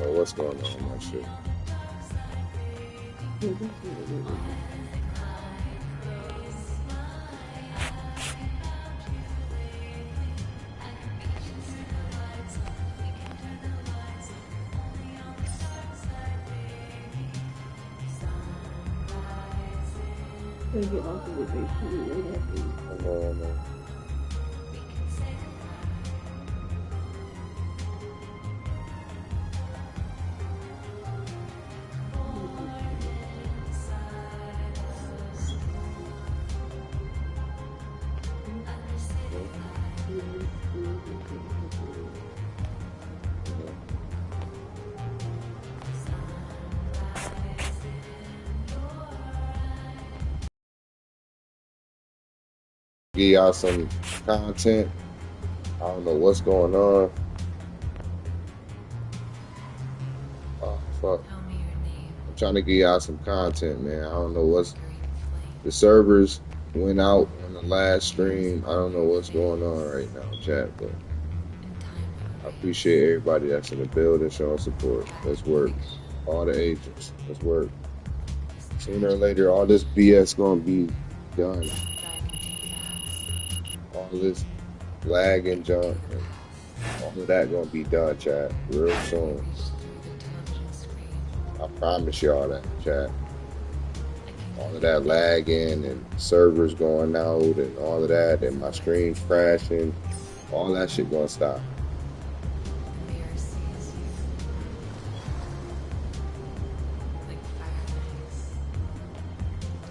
know what's going on with that shit. I know. Give y'all some content. I don't know what's going on. Oh, fuck. I'm trying to give y'all some content, man. I don't know what's the servers went out on the last stream. I don't know what's going on right now, chat, but I appreciate everybody that's in the building showing support. Let's work. All the agents. Let's work. Sooner or later, all this BS gonna be done. All this lag and junk, and all of that gonna be done, chat, real soon. I promise y'all that, chat. All of that lagging and servers going out and all of that, and my streams crashing, all that shit gonna stop.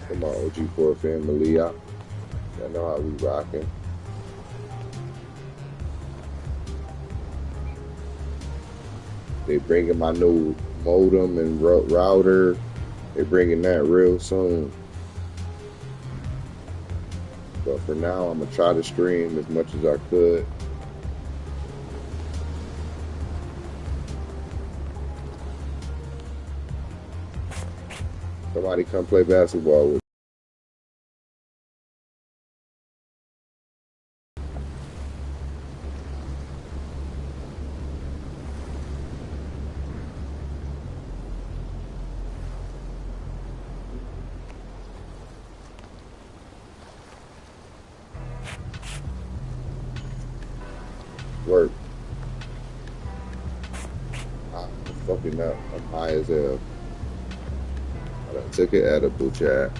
Come on, OG4 family, y'all know how we rocking. They bringing my new modem and router. They bringing that real soon. But for now, I'm gonna try to stream as much as I could. Somebody come play basketball with me. Work. I'm fucking up. I'm high as hell. I done took an edible, chat.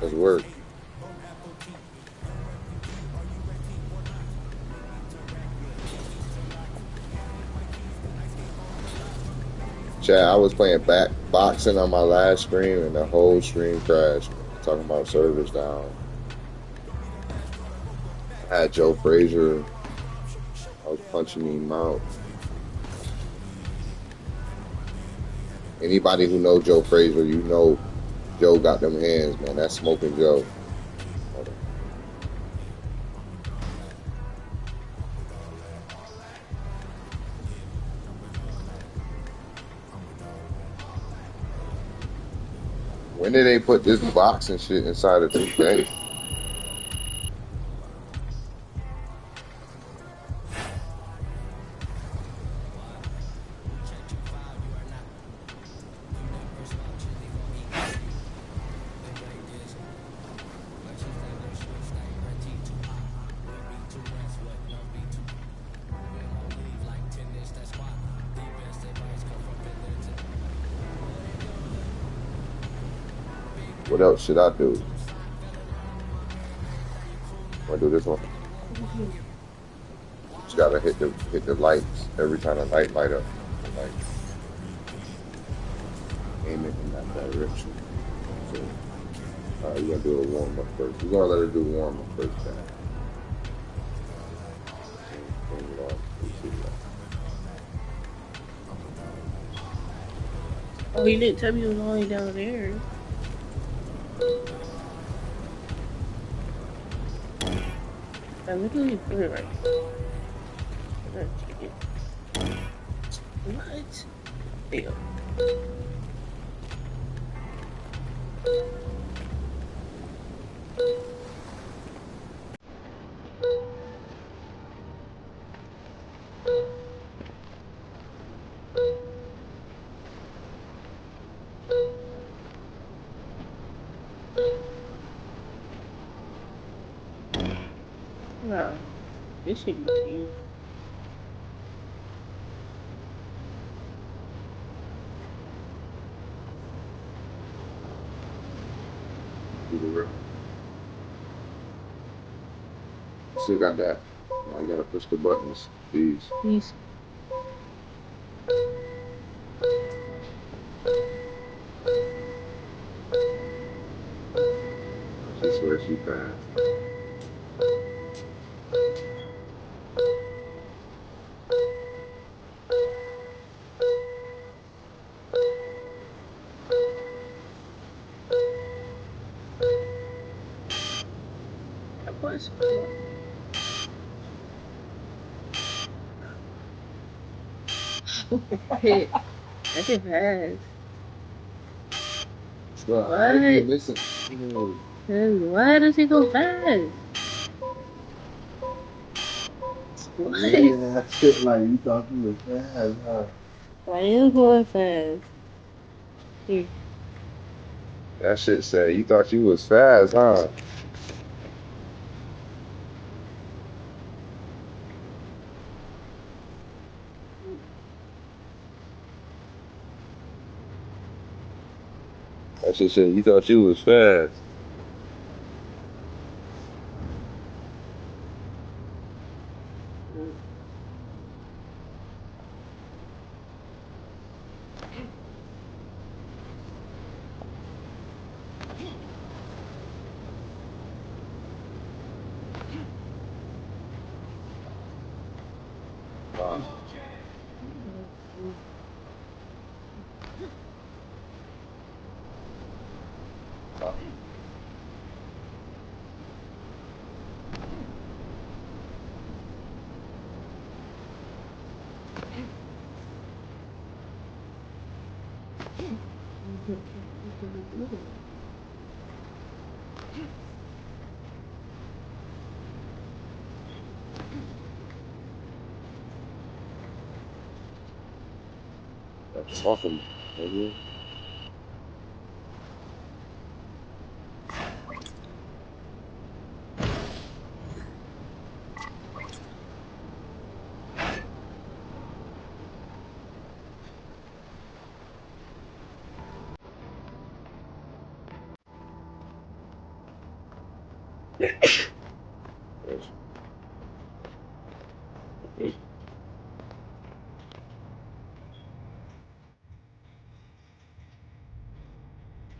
Let's work. Chat, I was playing boxing on my last stream and the whole stream crashed. Talking about servers down. I had Joe Frazier. I was punching him out. Anybody who knows Joe Frazier, you know Joe got them hands, man. That's Smoking Joe. When did they put this boxing shit inside of 2K? What else should I do? Wanna do this one? Just gotta hit the lights every time the light up. aim it in that direction. So, we're gonna do a warm up first. We're gonna let her do warm up first, Pat. Turn it off. Let's see that. Oh, you didn't tell me it was only down there. I literally put it right there. What? Damn. Nah, this should be cute. Do the rip. Still got that. Now you gotta push the buttons. These. Please. She swears she fast. Of course. Hit. That's it fast. Bro, What? you're missing. Why does it go fast? What? Yeah, shit like you thought you was fast, huh? Why is it going fast? Here. That shit said you thought you was fast, huh? That shit said you thought you was fast. Wow. Wow. That's awesome. Mhm. Yes.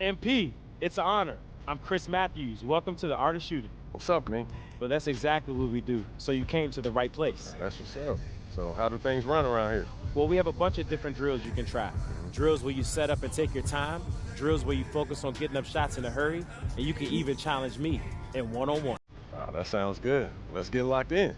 MP, it's an honor. I'm Chris Matthews. Welcome to the Art of Shooting. What's up, man? Well, that's exactly what we do. So you came to the right place. That's what's up. So how do things run around here? Well, we have a bunch of different drills you can try. Drills where you set up and take your time. Drills where you focus on getting up shots in a hurry. And you can even challenge me in one-on-one. Ah, that sounds good. Let's get locked in.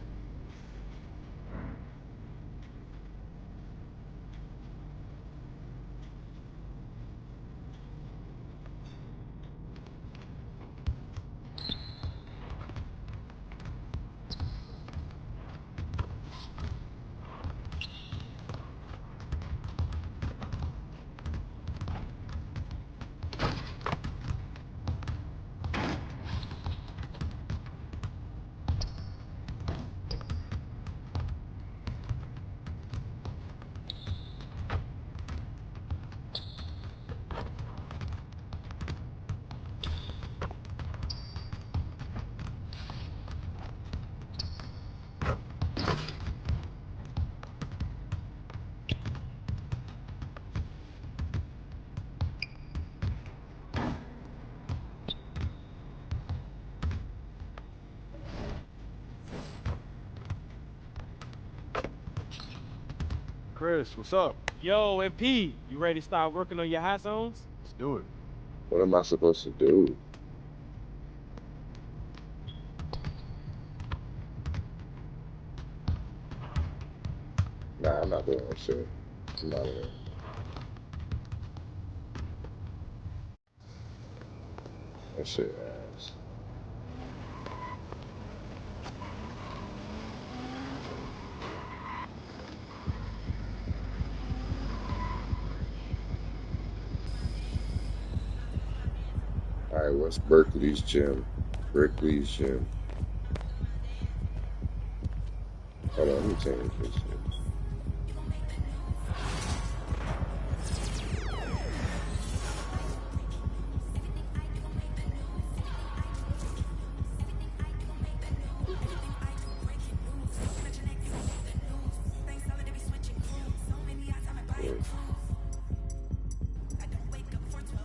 Chris, what's up? Yo, MP, you ready to start working on your high zones? Let's do it. What am I supposed to do? Nah, I'm not doing that shit. I'm not doing it. That shit ass. Alright, what's Berkeley's gym? Berkeley's gym. Hold on, let me change this shit.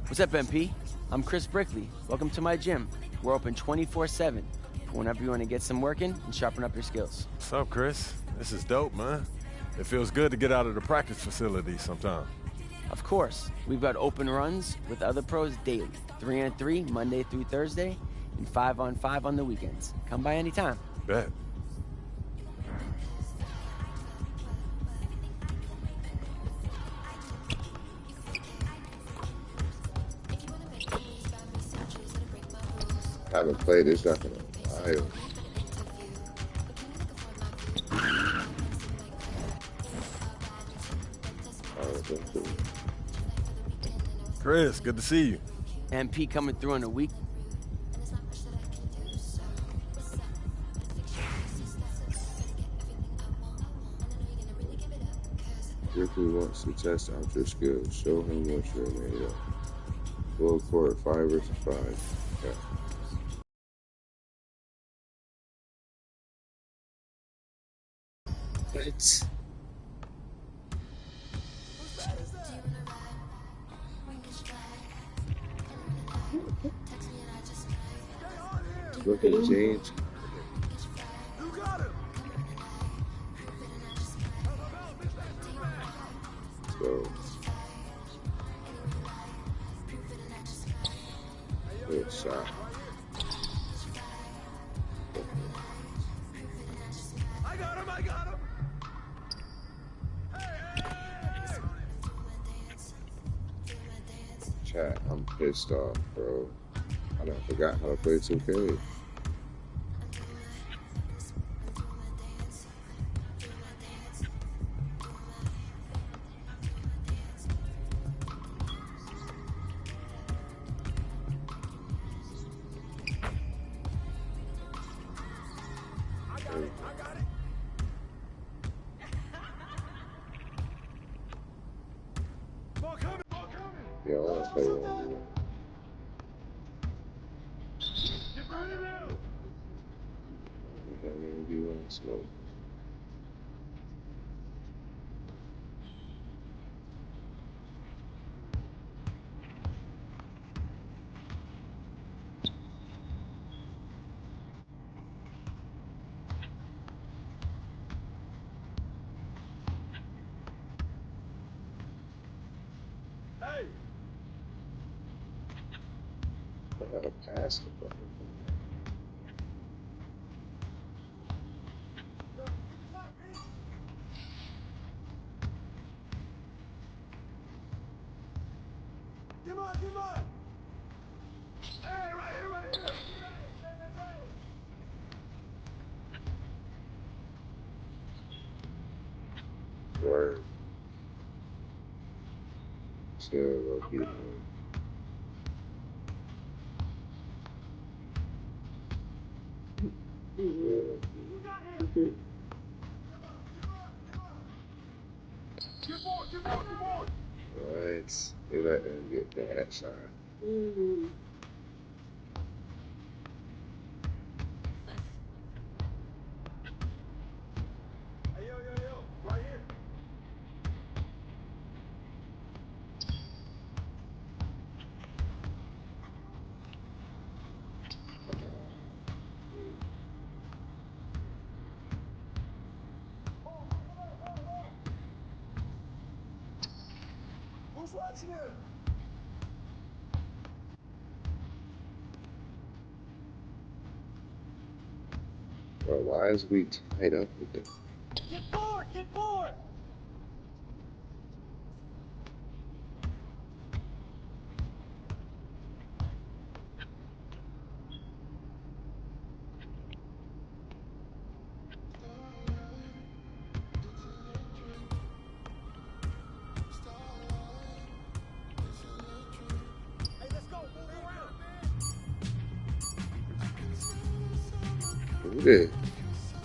What's up, MP? I'm Chris Brickley. Welcome to my gym. We're open 24/7 for whenever you want to get some work in and sharpen up your skills. What's up, Chris? This is dope, man. It feels good to get out of the practice facility sometime. Of course, we've got open runs with other pros daily, 3-on-3 Monday through Thursday, and 5-on-5 on the weekends. Come by anytime. Bet. I haven't played this nothing in a while. Chris, good to see you. MP coming through in a week. Ripley wants to test out your skills. Show him what you're made of. Full court, 5 versus 5. Okay. What? Look at James. So, good shot. I got him! Chat, I'm pissed off, bro. I done forgot how to play 2K. Yeah, I wanna play one more. I mean, do you want to smoke? Hey! I gotta pass the fucking Come on! Hey, right here! word. Still lucky, man. Right. They let them get that shot. Hey, yo, right here. Who's watching him? Bro, why is we tied up with this? Get forward! Get forward! Hey, let's go! Move around! Who did?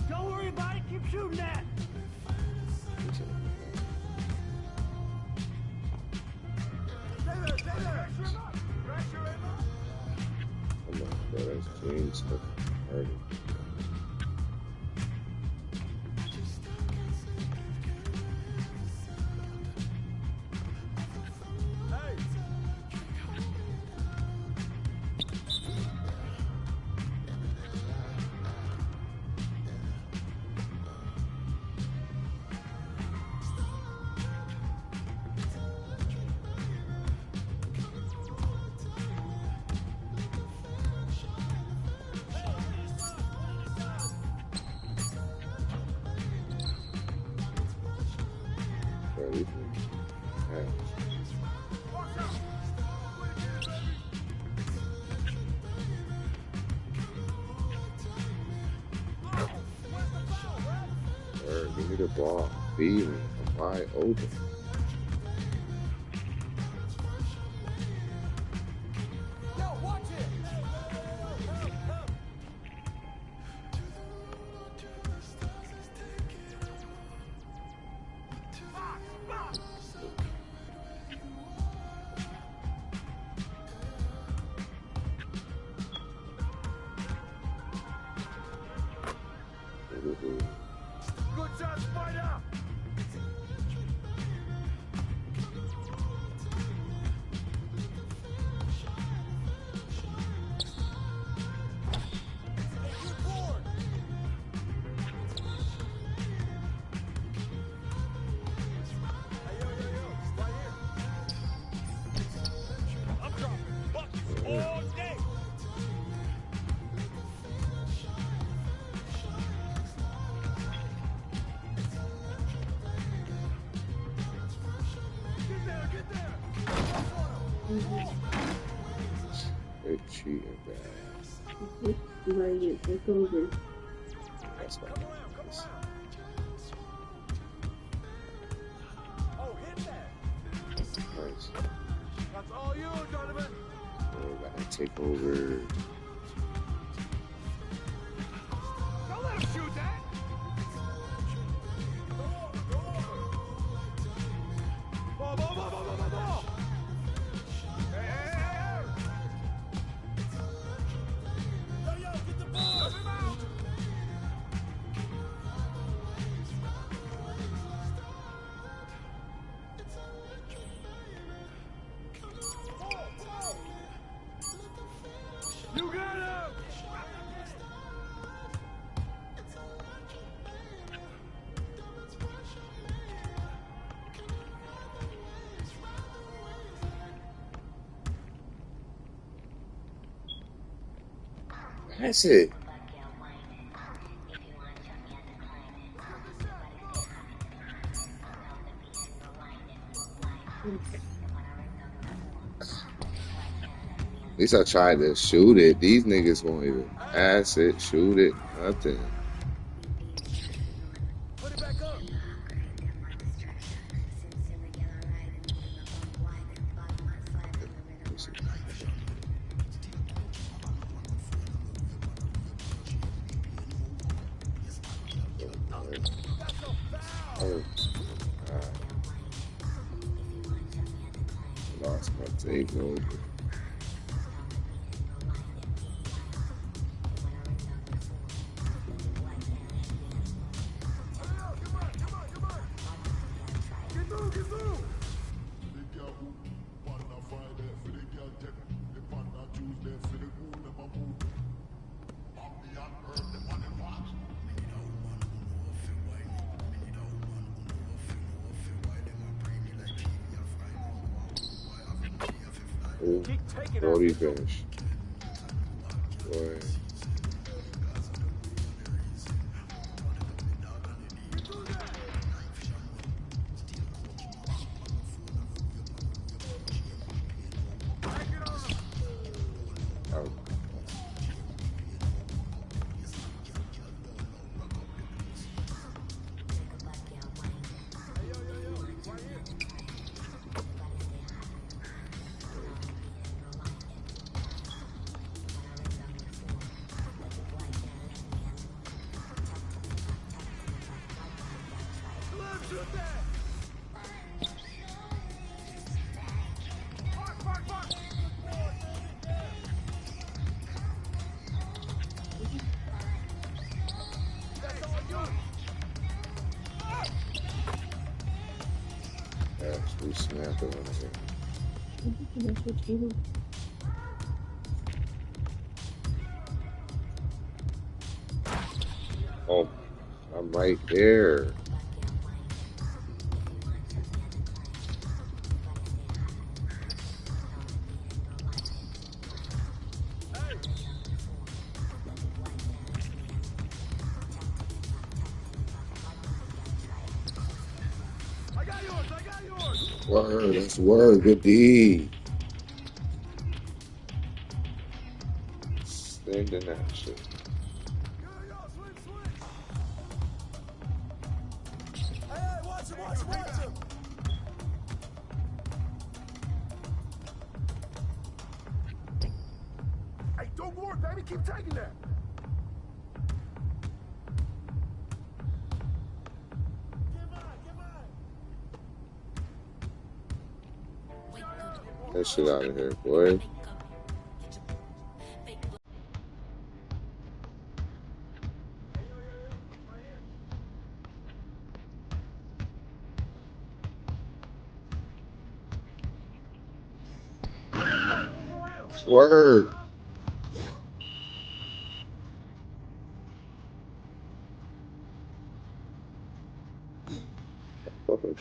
Don't worry about it. Keep shooting that. Stay there. Stay there. Pressure him up. Come on, bro. That's James Harden. Hey. Bro, we can- Alright. Watch out. Quit again, baby. Oh, where's the foul, Brad? Word, give me the ball. Feed me. I'm wide open. Yo, watch it. Come. Box, box. Good shot, Spider. Good board. Hey, yo, right here. I'm dropping buckets all day. Get there, get there. They're cheating, bad. Like, take over. That's why. Come around, come around. Oh, hit that. Nice. That's all you, Donovan. Bro, gotta take over. Don't let him shoot that. Go over, go over. Ball, ball, ball, ball, ball, ball, ball. Hey, hey, hey, hey. Yo, yo, get the ball. Help him out. Ball, ball. You got him. That's it. At least I tried to shoot it. These niggas won't even pass it, shoot it, nothing. Put it back up. Oh, God. Lost my takeover. Get through, get through. Ooh, Keep taking that. Brody finish. Boy. Out. Shoot that. Mark, mark, mark. That's all you. Actually snapping on here. That's what you Oh, I'm right there. I got yours. I got yours. Word, that's word. Good D. Sending that shit. Yo, yo, swing, swing. Hey, hey, watch him, watch him, watch him. Hey, don't worry, baby. Keep taking that. That shit out of here, boy. Word.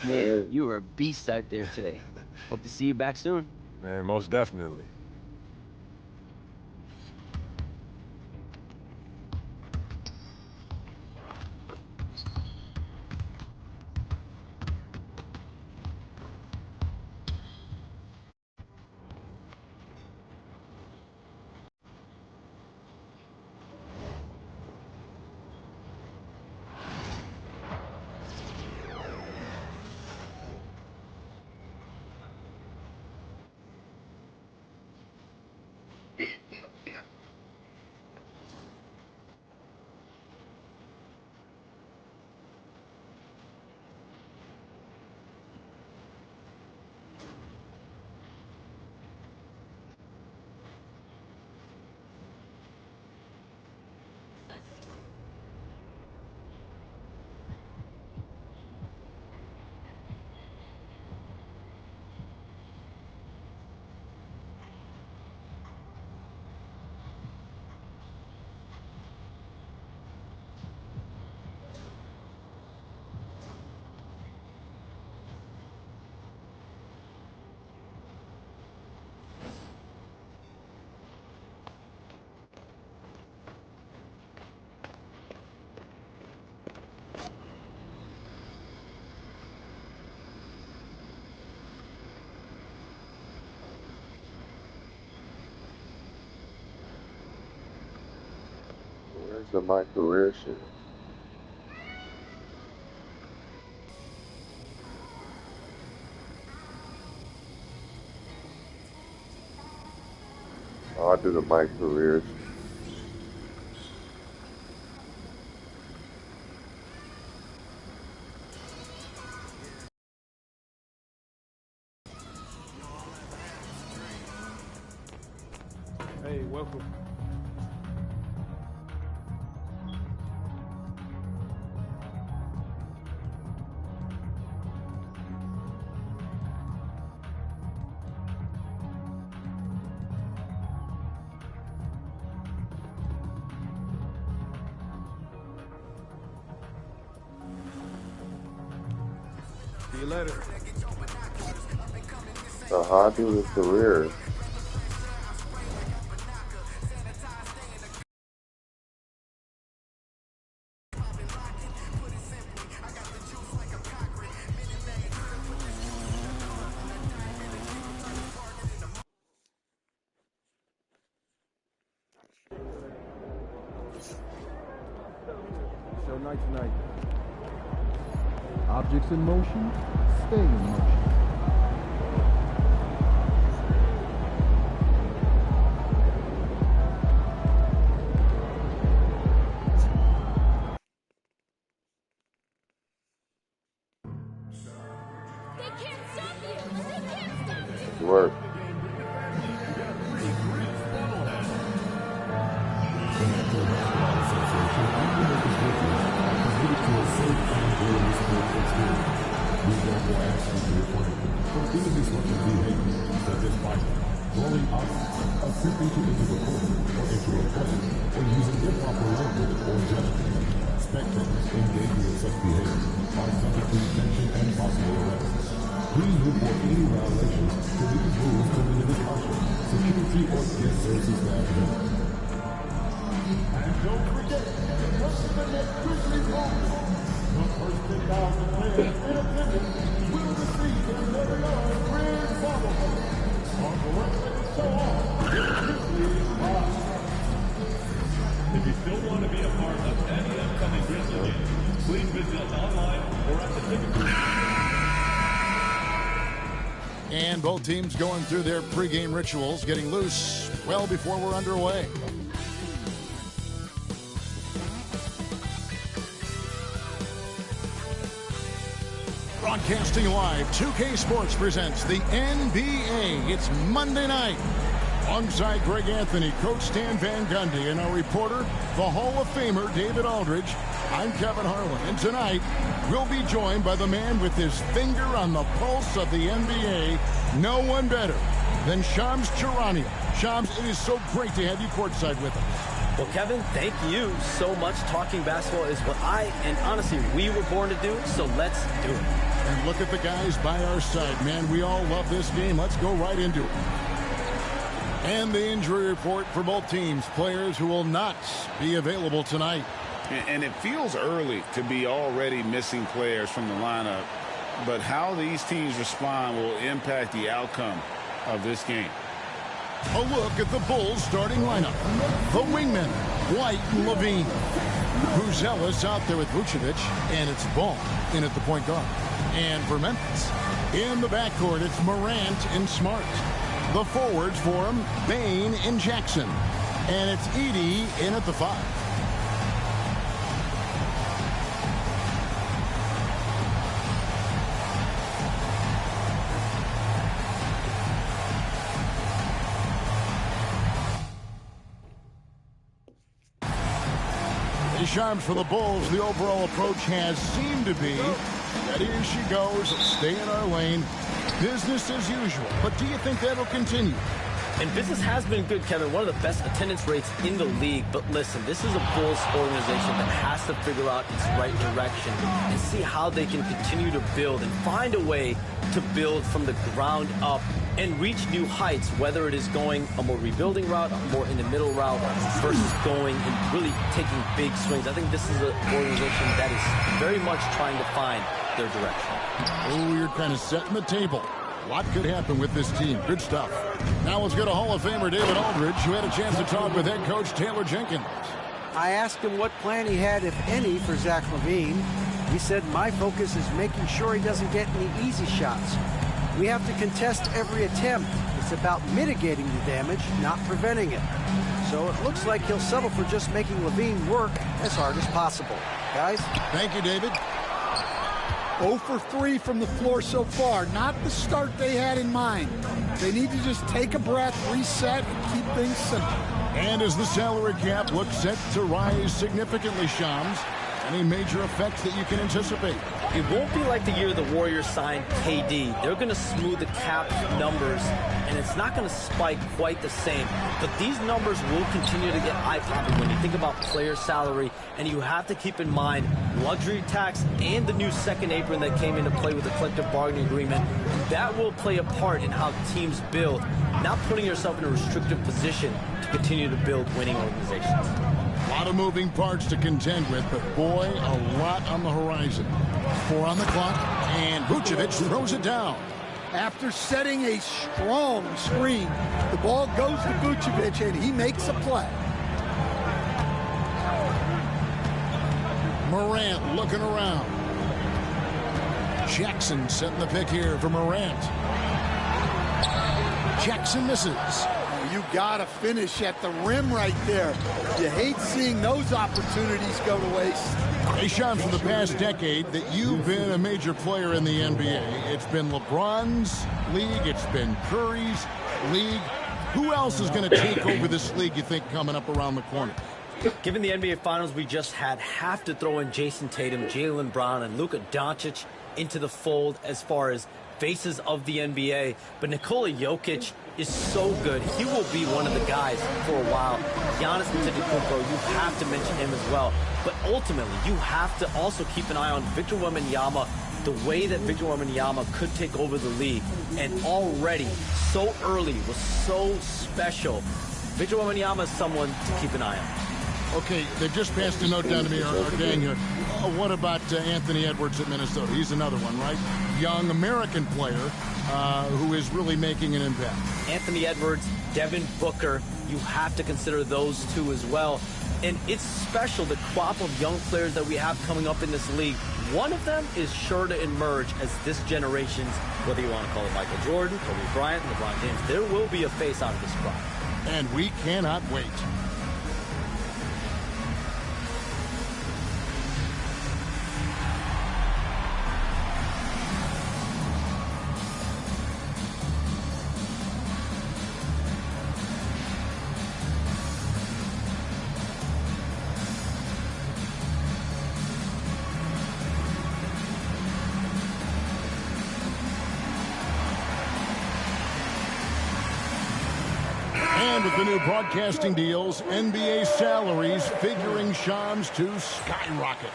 Man, you were a beast out there today. Hope to see you back soon. Man, most definitely. Where's the my career shit? Oh, I do the my career shit. Hey, welcome. See you later. So how I do the career? Enjoy night tonight. Objects in motion, stay in motion. Work. Rolling up, attempting to enter the court or enter a play, or using improper language or gestures. Spectators engaging in such behavior are subject to detention and possible arrest. Please report any violations to these rules to the nearest usher, security, or guest services staff member. And don't forget, what's the next Grizzlies home? The first 10,000 players in attendance will receive their very own grand bobblehead. On the website and so on, Grizzlies Live. If you still want to be a part of any upcoming Grizzly game, please visit us online or at the ticket booth. And both teams going through their pregame rituals, getting loose well before we're underway. Broadcasting live, 2K Sports presents the NBA. It's Monday night. Alongside Greg Anthony, Coach Stan Van Gundy, and our reporter, the Hall of Famer, David Aldridge, I'm Kevin Harlan. And tonight, we'll be joined by the man with his finger on the pulse of the NBA, no one better than Shams Charania. Shams, it is so great to have you courtside with us. Well, Kevin, thank you so much. Talking basketball is what and honestly, we were born to do, so let's do it. And look at the guys by our side, man. We all love this game. Let's go right into it. And the injury report for both teams. Players who will not be available tonight. And it feels early to be already missing players from the lineup. But how these teams respond will impact the outcome of this game. A look at the Bulls starting lineup. The wingmen, White and Levine. Buzelis out there with Vucevic, and it's Ball in at the point guard. And for Memphis, in the backcourt, it's Morant and Smart. The forwards for him, Bane and Jackson. And it's Edey in at the 5. Shams for the Bulls. The overall approach has seemed to be that here she goes, stay in our lane, business as usual. But do you think that'll continue? And business has been good, Kevin. One of the best attendance rates in the league. But listen, this is a Bulls organization that has to figure out its right direction and see how they can continue to build and find a way to build from the ground up and reach new heights, whether it is going a more rebuilding route, a more in the middle route, versus going and really taking big swings. I think this is an organization that is very much trying to find their direction. Oh, you're kind of setting the table. A lot could happen with this team. Good stuff. Now let's go to Hall of Famer David Aldridge, who had a chance to talk with head coach Taylor Jenkins. I asked him what plan he had, if any, for Zach LaVine. He said, my focus is making sure he doesn't get any easy shots. We have to contest every attempt. It's about mitigating the damage, not preventing it. So it looks like he'll settle for just making LaVine work as hard as possible. Guys? Thank you, David. 0 for 3 from the floor so far. Not the start they had in mind. They need to just take a breath, reset, and keep things simple. And as the salary cap looks set to rise significantly, Shams, any major effects that you can anticipate? It won't be like the year the Warriors signed KD. They're going to smooth the cap numbers, and it's not going to spike quite the same. But these numbers will continue to get eye-popping when you think about player salary, and you have to keep in mind luxury tax and the new second apron that came into play with the collective bargaining agreement. That will play a part in how teams build, not putting yourself in a restrictive position to continue to build winning organizations. A lot of moving parts to contend with, but boy, a lot on the horizon. 4 on the clock, and Vucevic throws it down. After setting a strong screen, the ball goes to Vucevic, and he makes a play. Morant looking around. Jackson setting the pick here for Morant. Jackson misses. You got to finish at the rim right there. You hate seeing those opportunities go to waste. Hey, Sean, for the past decade that you've been a major player in the NBA, it's been LeBron's league, it's been Curry's league. Who else is going to take over this league, you think, coming up around the corner? Given the NBA Finals we just had, have to throw in Jason Tatum, Jaylen Brown, and Luka Doncic into the fold as far as faces of the NBA. But Nikola Jokic is so good. He will be one of the guys for a while. Giannis Antetokounmpo, you have to mention him as well. But ultimately, you have to also keep an eye on Victor Wembanyama, the way that Victor Wembanyama could take over the league. And already, so early, was so special. Victor Wembanyama is someone to keep an eye on. Okay, they've just passed a note down to me, our gang here. What about Anthony Edwards at Minnesota? He's another one, right? Young American player who is really making an impact. Anthony Edwards, Devin Booker, you have to consider those two as well. And it's special, the crop of young players that we have coming up in this league. One of them is sure to emerge as this generation's, whether you want to call it Michael Jordan, Kobe Bryant, LeBron James, there will be a face out of this crop. And we cannot wait. And with the new broadcasting deals, NBA salaries figuring, Shams, to skyrocket.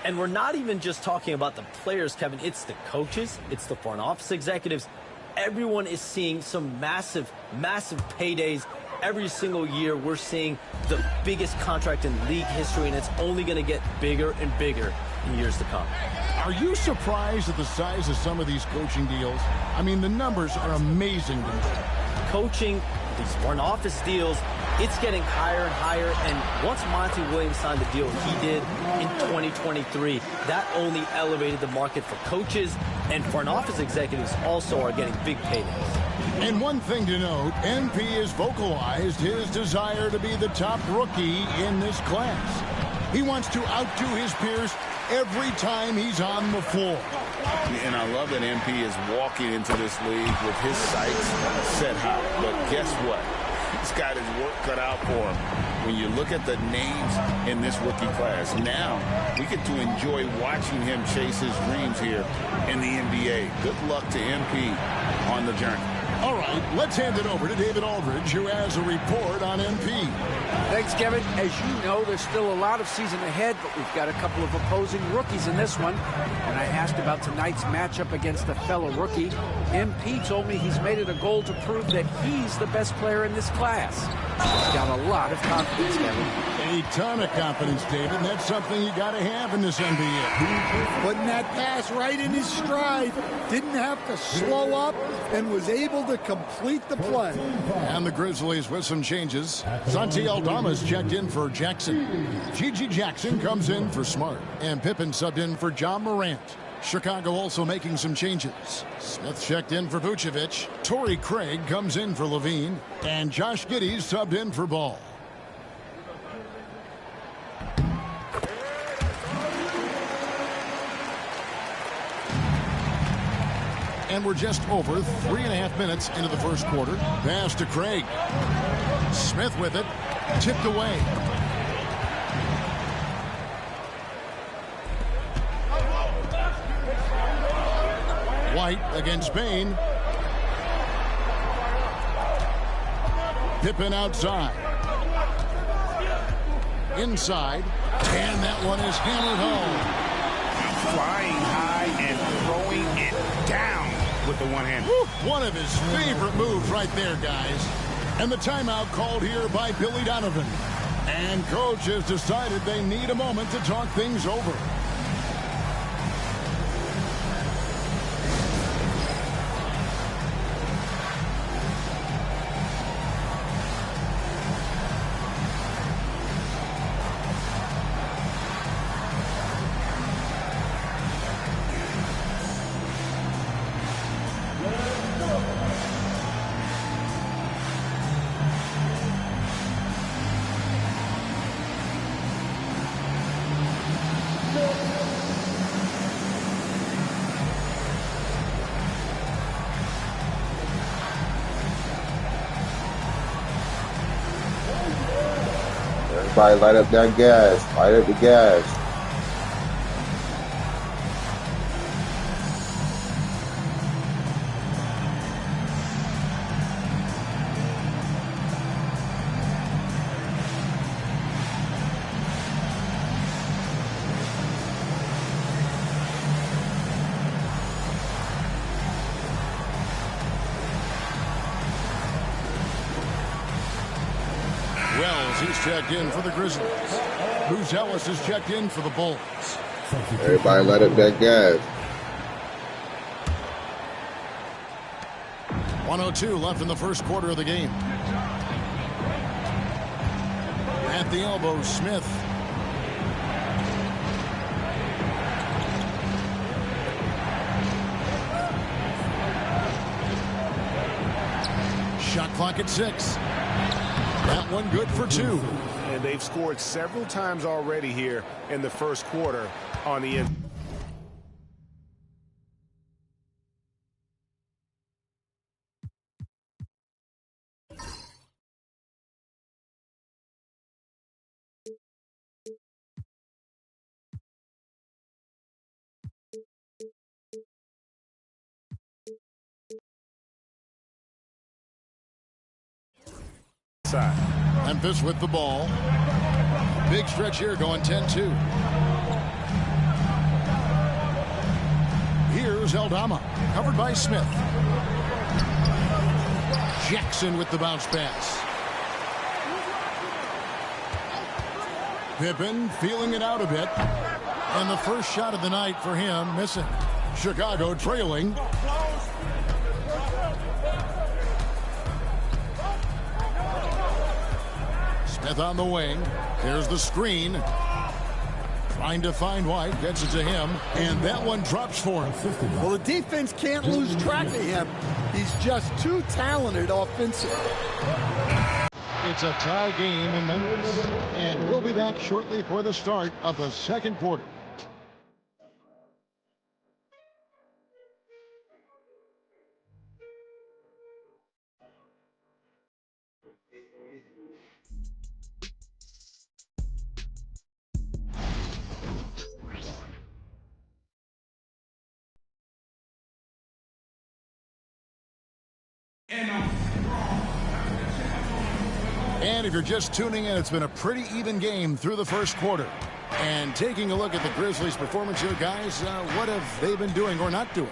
And we're not even just talking about the players, Kevin. It's the coaches. It's the front office executives. Everyone is seeing some massive, massive paydays. Every single year, we're seeing the biggest contract in league history, and it's only going to get bigger and bigger in years to come. Are you surprised at the size of some of these coaching deals? I mean, the numbers are amazing to me. Coaching, these front office deals, it's getting higher and higher. And once Monty Williams signed the deal he did in 2023, that only elevated the market for coaches, and front office executives also are getting big paydays. And one thing to note, MP has vocalized his desire to be the top rookie in this class. He wants to outdo his peers every time he's on the floor. And I love that MP is walking into this league with his sights set high. But guess what? He's got his work cut out for him. When you look at the names in this rookie class, now we get to enjoy watching him chase his dreams here in the NBA. Good luck to MP on the journey. All right, let's hand it over to David Aldridge, who has a report on MP. Thanks, Kevin. As you know, there's still a lot of season ahead, but we've got a couple of opposing rookies in this one. When I asked about tonight's matchup against a fellow rookie, MP told me he's made it a goal to prove that he's the best player in this class. He's got a lot of confidence, Kevin. A ton of confidence, David, and that's something you got to have in this NBA. Putting that pass right in his stride, didn't have to slow up, and was able to complete the play. And the Grizzlies with some changes. Santi Aldama's checked in for Jackson. Gigi Jackson comes in for Smart, and Pippen subbed in for John Morant. Chicago also making some changes. Smith checked in for Vucevic. Torrey Craig comes in for Levine, and Josh Giddey subbed in for Ball. And we're just over 3.5 minutes into the first quarter. Pass to Craig. Smith with it. Tipped away. White against Bain. Pippen outside. Inside. And that one is hammered home. Flying high and throwing it down with the one hand. One of his favorite moves right there, guys. And the timeout called here by Billy Donovan. And coach has decided they need a moment to talk things over. Everybody light up that gas. Light up the gas. Wells, he's checked in for the Grizzlies. Bruce Ellis is checked in for the Bulls. Everybody light up that gas. 1:02 left in the first quarter of the game. At the elbow, Smith. Shot clock at 6. That one good for 2. And they've scored several times already here in the first quarter on the end. Memphis with the ball. Big stretch here going 10-2. Here's Aldama, covered by Smith. Jackson with the bounce pass. Pippen feeling it out a bit. And the first shot of the night for him missing. Chicago trailing. Smith on the wing. There's the screen. Trying to find White. Gets it to him. And that one drops for him. Well, the defense can't lose track of him. He's just too talented offensively. It's a tie game in Memphis. And we'll be back shortly for the start of the second quarter. And if you're just tuning in, it's been a pretty even game through the first quarter. And taking a look at the Grizzlies' performance here, guys, what have they been doing or not doing?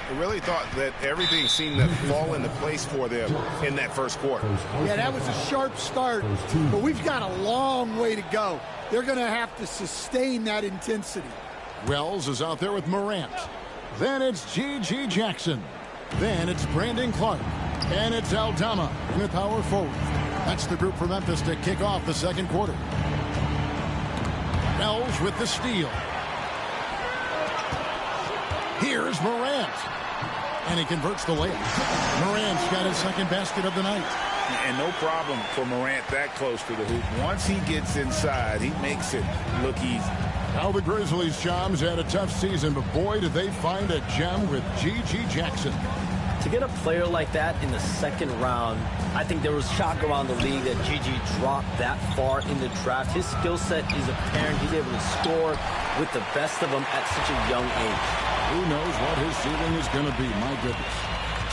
I really thought that everything seemed to fall into place for them in that first quarter. Yeah, that was a sharp start, but we've got a long way to go. They're going to have to sustain that intensity. Wells is out there with Morant. Then it's G.G. Jackson. Then it's Brandon Clark. And it's Aldama in the power forward. That's the group for Memphis to kick off the second quarter. Wells with the steal. Here's Morant. And he converts the layup. Morant's got his second basket of the night. And no problem for Morant that close to the hoop. Once he gets inside, he makes it look easy. Now the Grizzlies, Shams, had a tough season, but boy, did they find a gem with G.G. Jackson. To get a player like that in the second round, I think there was shock around the league that G.G. dropped that far in the draft. His skill set is apparent. He's able to score with the best of them at such a young age. Who knows what his ceiling is going to be, my goodness.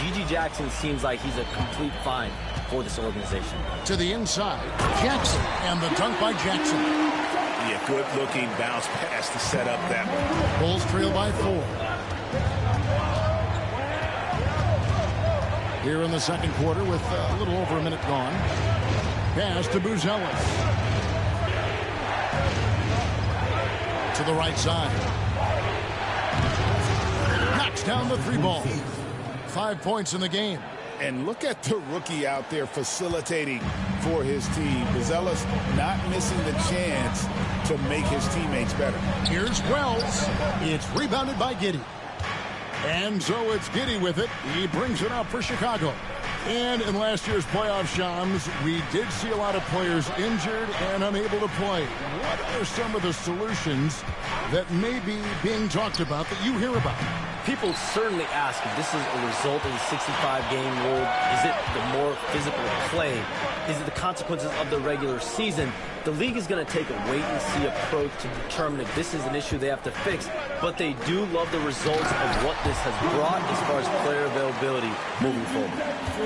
G.G. Jackson seems like he's a complete find for this organization. To the inside, Jackson, and the dunk by Jackson. Yeah, good-looking bounce pass to set up that one. Bulls trail by 4. Here in the second quarter with a little over a minute gone. Pass to Buzelis. To the right side. Knocks down the 3 ball. 5 points in the game. And look at the rookie out there facilitating for his team. Buzelis not missing the chance to make his teammates better. Here's Wells. It's rebounded by Giddey. And so it's Giddey with it. He brings it up for Chicago. And in last year's playoff, Shams, we did see a lot of players injured and unable to play. What are some of the solutions that may be being talked about that you hear about? People certainly ask if this is a result of the 65-game rule. Is it the more physical play? Is it the consequences of the regular season? The league is going to take a wait-and-see approach to determine if this is an issue they have to fix, but they do love the results of what this has brought as far as player availability moving forward.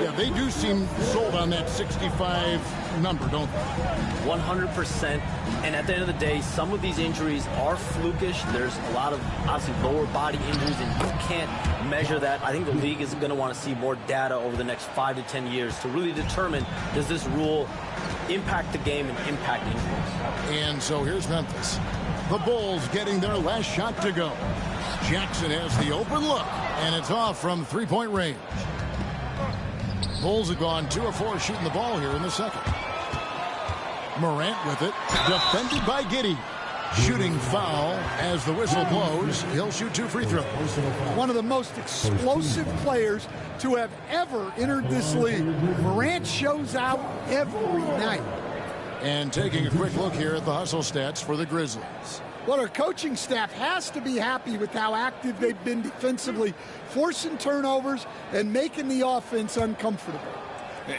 Yeah, they do seem sold on that 65 number, don't they? 100%. And at the end of the day, some of these injuries are flukish. There's a lot of, obviously, lower body injuries, and you can't measure that. I think the league is going to want to see more data over the next 5 to 10 years to really determine, does this rule impact the game and impact injuries? And so here's Memphis. The Bulls getting their last shot to go. Jackson has the open look, and it's off from three-point range. Bulls have gone 2 of 4 shooting the ball here in the second. Morant with it, defended by Giddey. Shooting foul as the whistle blows. He'll shoot 2 free throws. One of the most explosive players to have ever entered this league. Morant shows out every night. And taking a quick look here at the hustle stats for the Grizzlies. Well, our coaching staff has to be happy with how active they've been defensively, forcing turnovers and making the offense uncomfortable.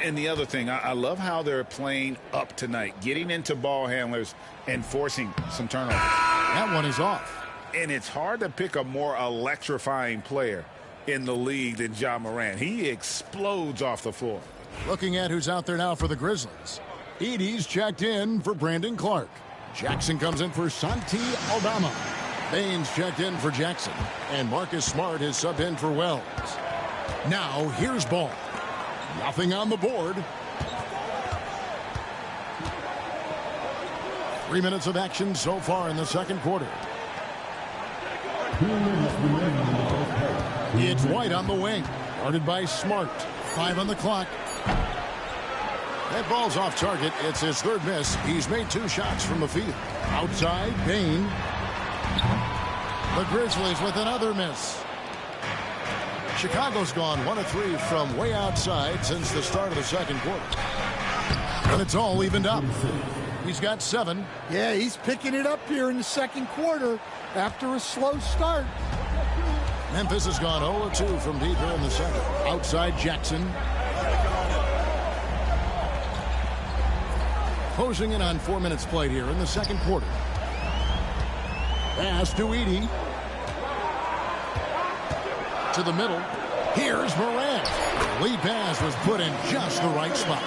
And the other thing, I love how they're playing up tonight, getting into ball handlers and forcing some turnovers. That one is off. And it's hard to pick a more electrifying player in the league than Ja Morant. He explodes off the floor. Looking at who's out there now for the Grizzlies. Edey's checked in for Brandon Clark. Jackson comes in for Santi Aldama. Baines checked in for Jackson. And Marcus Smart is subbed in for Wells. Now here's Ball. Nothing on the board. 3 minutes of action so far in the second quarter. It's White on the wing. Guarded by Smart. 5 on the clock. That ball's off target. It's his third miss. He's made 2 shots from the field. Outside, Bane. The Grizzlies with another miss. Chicago's gone 1 of 3 from way outside since the start of the second quarter. And it's all evened up. He's got 7. Yeah, he's picking it up here in the second quarter after a slow start. Memphis has gone 0 of 2 from deep here in the second. Outside Jackson. Closing in on 4 minutes played here in the second quarter. Pass to Edey. To the middle. Here's Morant. The lead pass was put in just the right spot.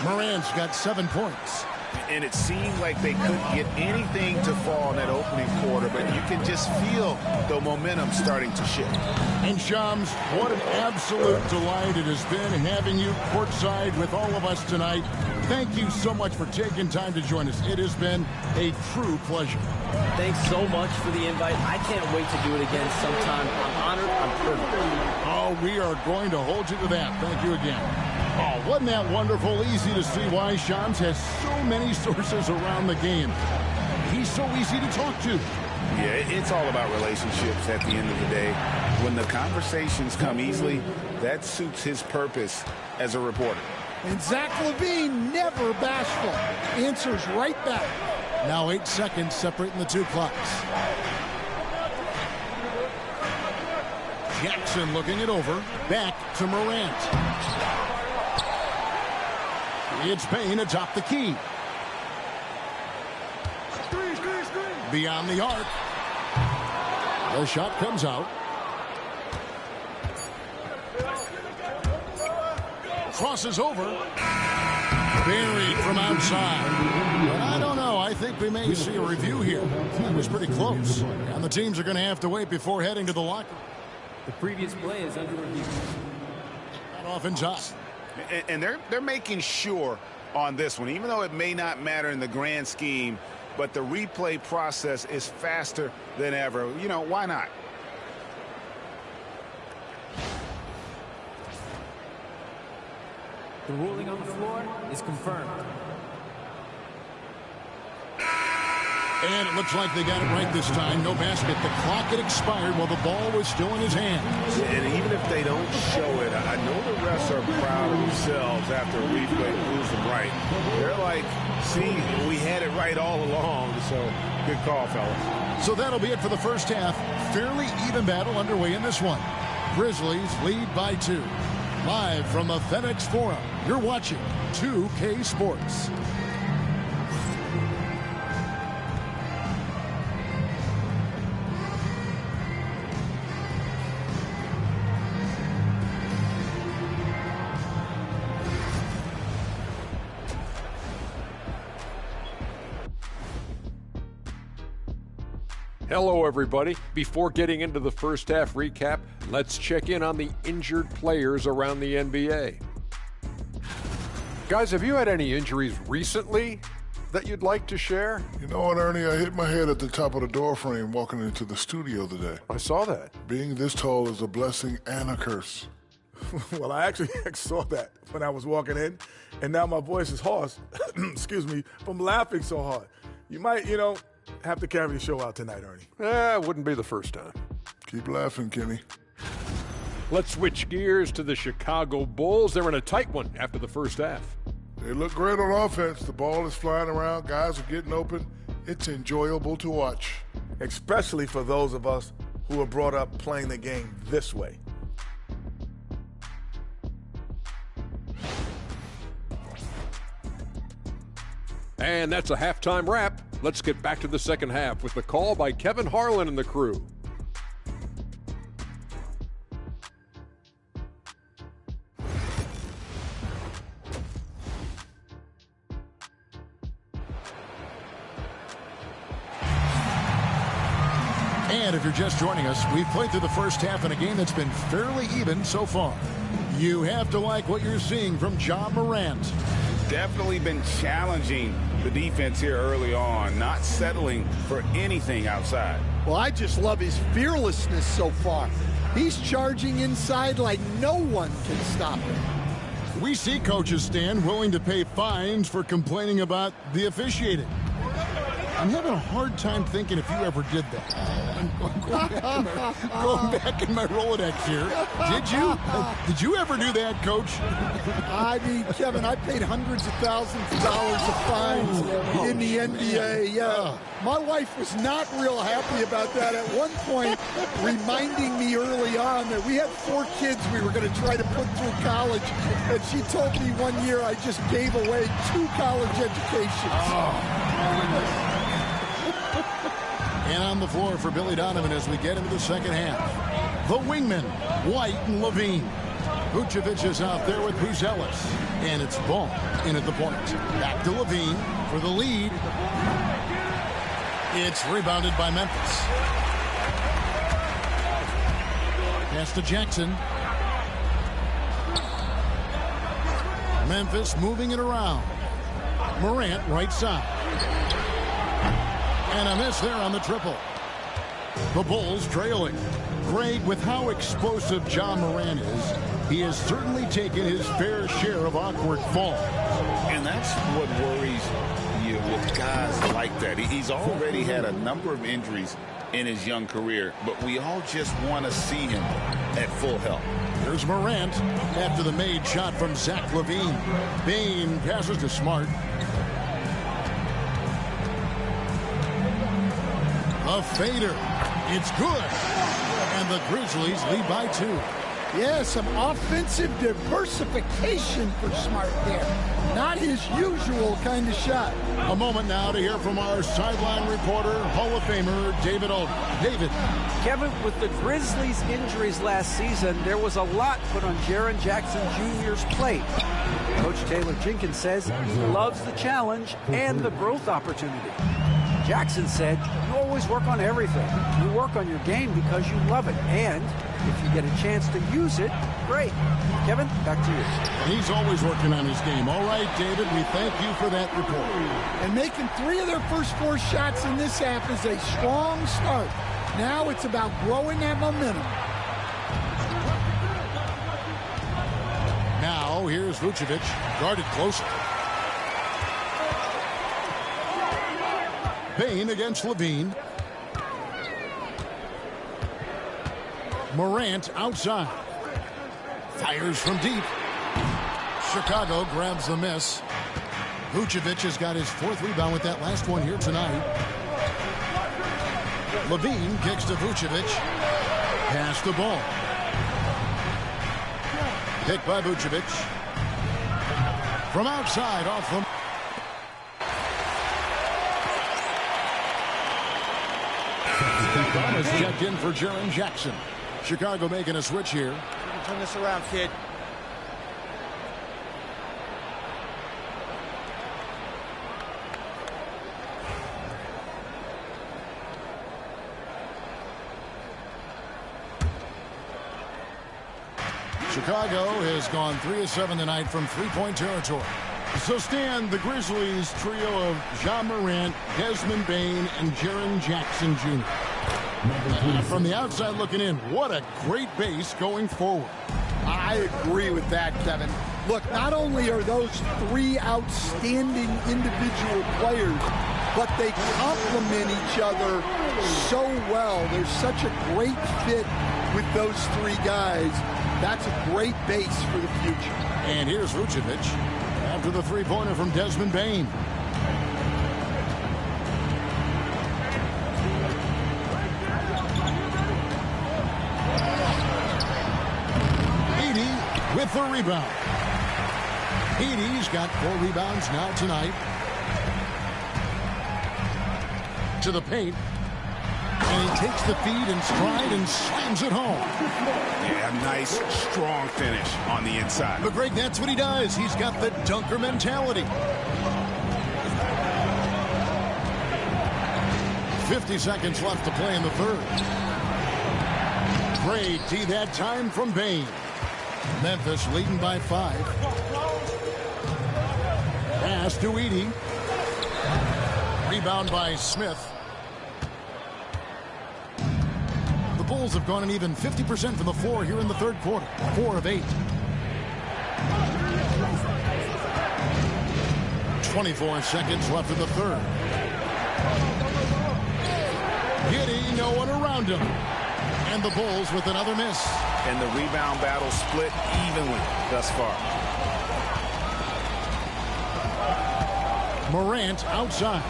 Morant's got 7 points. And it seemed like they couldn't get anything to fall in that opening quarter, but you can just feel the momentum starting to shift. And Shams, what an absolute delight it has been having you courtside with all of us tonight. Thank you so much for taking time to join us. It has been a true pleasure. Thanks so much for the invite. I can't wait to do it again sometime. I'm honored. I'm privileged. Oh, we are going to hold you to that. Thank you again. Oh, wasn't that wonderful? Easy to see why Shams has so many sources around the game. He's so easy to talk to. Yeah, it's all about relationships at the end of the day. When the conversations come easily, that suits his purpose as a reporter. And Zach LaVine, never bashful, answers right back. Now 8 seconds separating the 2 clocks. Jackson looking it over. Back to Morant. It's Payne atop the key. Beyond the arc. The shot comes out. Crosses over. Buried from outside. But I don't know. I think we may see a review here. That was pretty close. And the teams are going to have to wait before heading to the locker. The previous play is under review. Not off in time. And they're making sure on this one, even though it may not matter in the grand scheme, but the replay process is faster than ever. You know, why not? The ruling on the floor is confirmed. And it looks like they got it right this time. No basket. The clock had expired while the ball was still in his hands. And even if they don't show it, I know the refs are proud of themselves after a replay proves them right. They're like, see, we had it right all along. So, good call, fellas. So that'll be it for the first half. Fairly even battle underway in this one. Grizzlies lead by 2. Live from the FedEx Forum, you're watching 2K Sports. Hello, everybody. Before getting into the first half recap, let's check in on the injured players around the NBA. Guys, have you had any injuries recently that you'd like to share? You know what, Ernie? I hit my head at the top of the door frame walking into the studio today. I saw that. Being this tall is a blessing and a curse. Well, I actually saw that when I was walking in, and now my voice is hoarse, excuse me, from laughing so hard. You might, have to carry the show out tonight, Ernie. It wouldn't be the first time. Keep laughing, Kenny. Let's switch gears to the Chicago Bulls. They're in a tight one after the first half. They look great on offense. The ball is flying around. Guys are getting open. It's enjoyable to watch. Especially for those of us who are brought up playing the game this way. And that's a halftime wrap. Let's get back to the second half with the call by Kevin Harlan and the crew. And if you're just joining us, we've played through the first half in a game that's been fairly even so far. You have to like what you're seeing from Ja Morant. Definitely been challenging the defense here early on, not settling for anything outside. Well, I just love his fearlessness so far. He's charging inside like no one can stop him. We see coaches stand willing to pay fines for complaining about the officiating. I'm having a hard time thinking if you ever did that. I'm going back in my Rolodex here. Did you? Did you ever do that, Coach? I mean, Kevin, I paid hundreds of thousands of dollars of fines in the NBA. Yeah. My wife was not real happy about that at one point, reminding me early on that we had 4 kids we were going to try to put through college. And she told me one year I just gave away 2 college educations. And on the floor for Billy Donovan as we get into the second half. The wingmen, White and Levine. Vucevic is out there with Buzelis. And it's Ball in at the point. Back to Levine for the lead. It's rebounded by Memphis. Pass to Jackson. Memphis moving it around. Morant right side. And a miss there on the triple. The Bulls trailing. Greg, with how explosive Ja Morant is, he has certainly taken his fair share of awkward falls. And that's what worries you with guys like that. He's already had a number of injuries in his young career, but we all just want to see him at full health. Here's Morant after the made shot from Zach LaVine. Bane passes to Smart. A fader. It's good. And the Grizzlies lead by 2. Yeah, some offensive diversification for Smart there. Not his usual kind of shot. A moment now to hear from our sideline reporter, Hall of Famer David Aldridge. David. Kevin, with the Grizzlies' injuries last season, there was a lot put on Jaren Jackson Jr.'s plate. Coach Taylor Jenkins says he loves the challenge and the growth opportunity. Jackson said, you always work on everything. You work on your game because you love it. And if you get a chance to use it, great. Kevin, back to you. He's always working on his game. All right, David, we thank you for that report. And making 3 of their first 4 shots in this half is a strong start. Now it's about growing that momentum. Now, here's Vucevic, guarded closely. Bane against Levine. Morant outside. Fires from deep. Chicago grabs the miss. Vucevic has got his 4th rebound with that last one here tonight. Levine kicks to Vucevic. Pass the ball. Picked by Vucevic. From outside off the... Thomas checked in for Jaren Jackson. Chicago making a switch here. You can turn this around, kid. Chicago has gone 3 of 7 tonight from three-point territory. So Stan, the Grizzlies trio of Ja Morant, Desmond Bane, and Jaren Jackson Jr. From the outside looking in, what a great base going forward. I agree with that, Kevin. Look, not only are those three outstanding individual players, but they complement each other so well. There's such a great fit with those three guys. That's a great base for the future. And here's Vucevic after the three-pointer from Desmond Bane. Edey with the rebound. Edey's got 4 rebounds now tonight. To the paint. And he takes the feed in stride and slams it home. Yeah, a nice, strong finish on the inside. But Greg, that's what he does. He's got the dunker mentality. 50 seconds left to play in the third. Great D that time from Bane. Memphis leading by 5. Pass to Edey. Rebound by Smith. The Bulls have gone an even 50% from the floor here in the third quarter. 4 of 8. 24 seconds left in the third. Giddey, no one around him. And the Bulls with another miss. And the rebound battle split evenly thus far. Morant outside.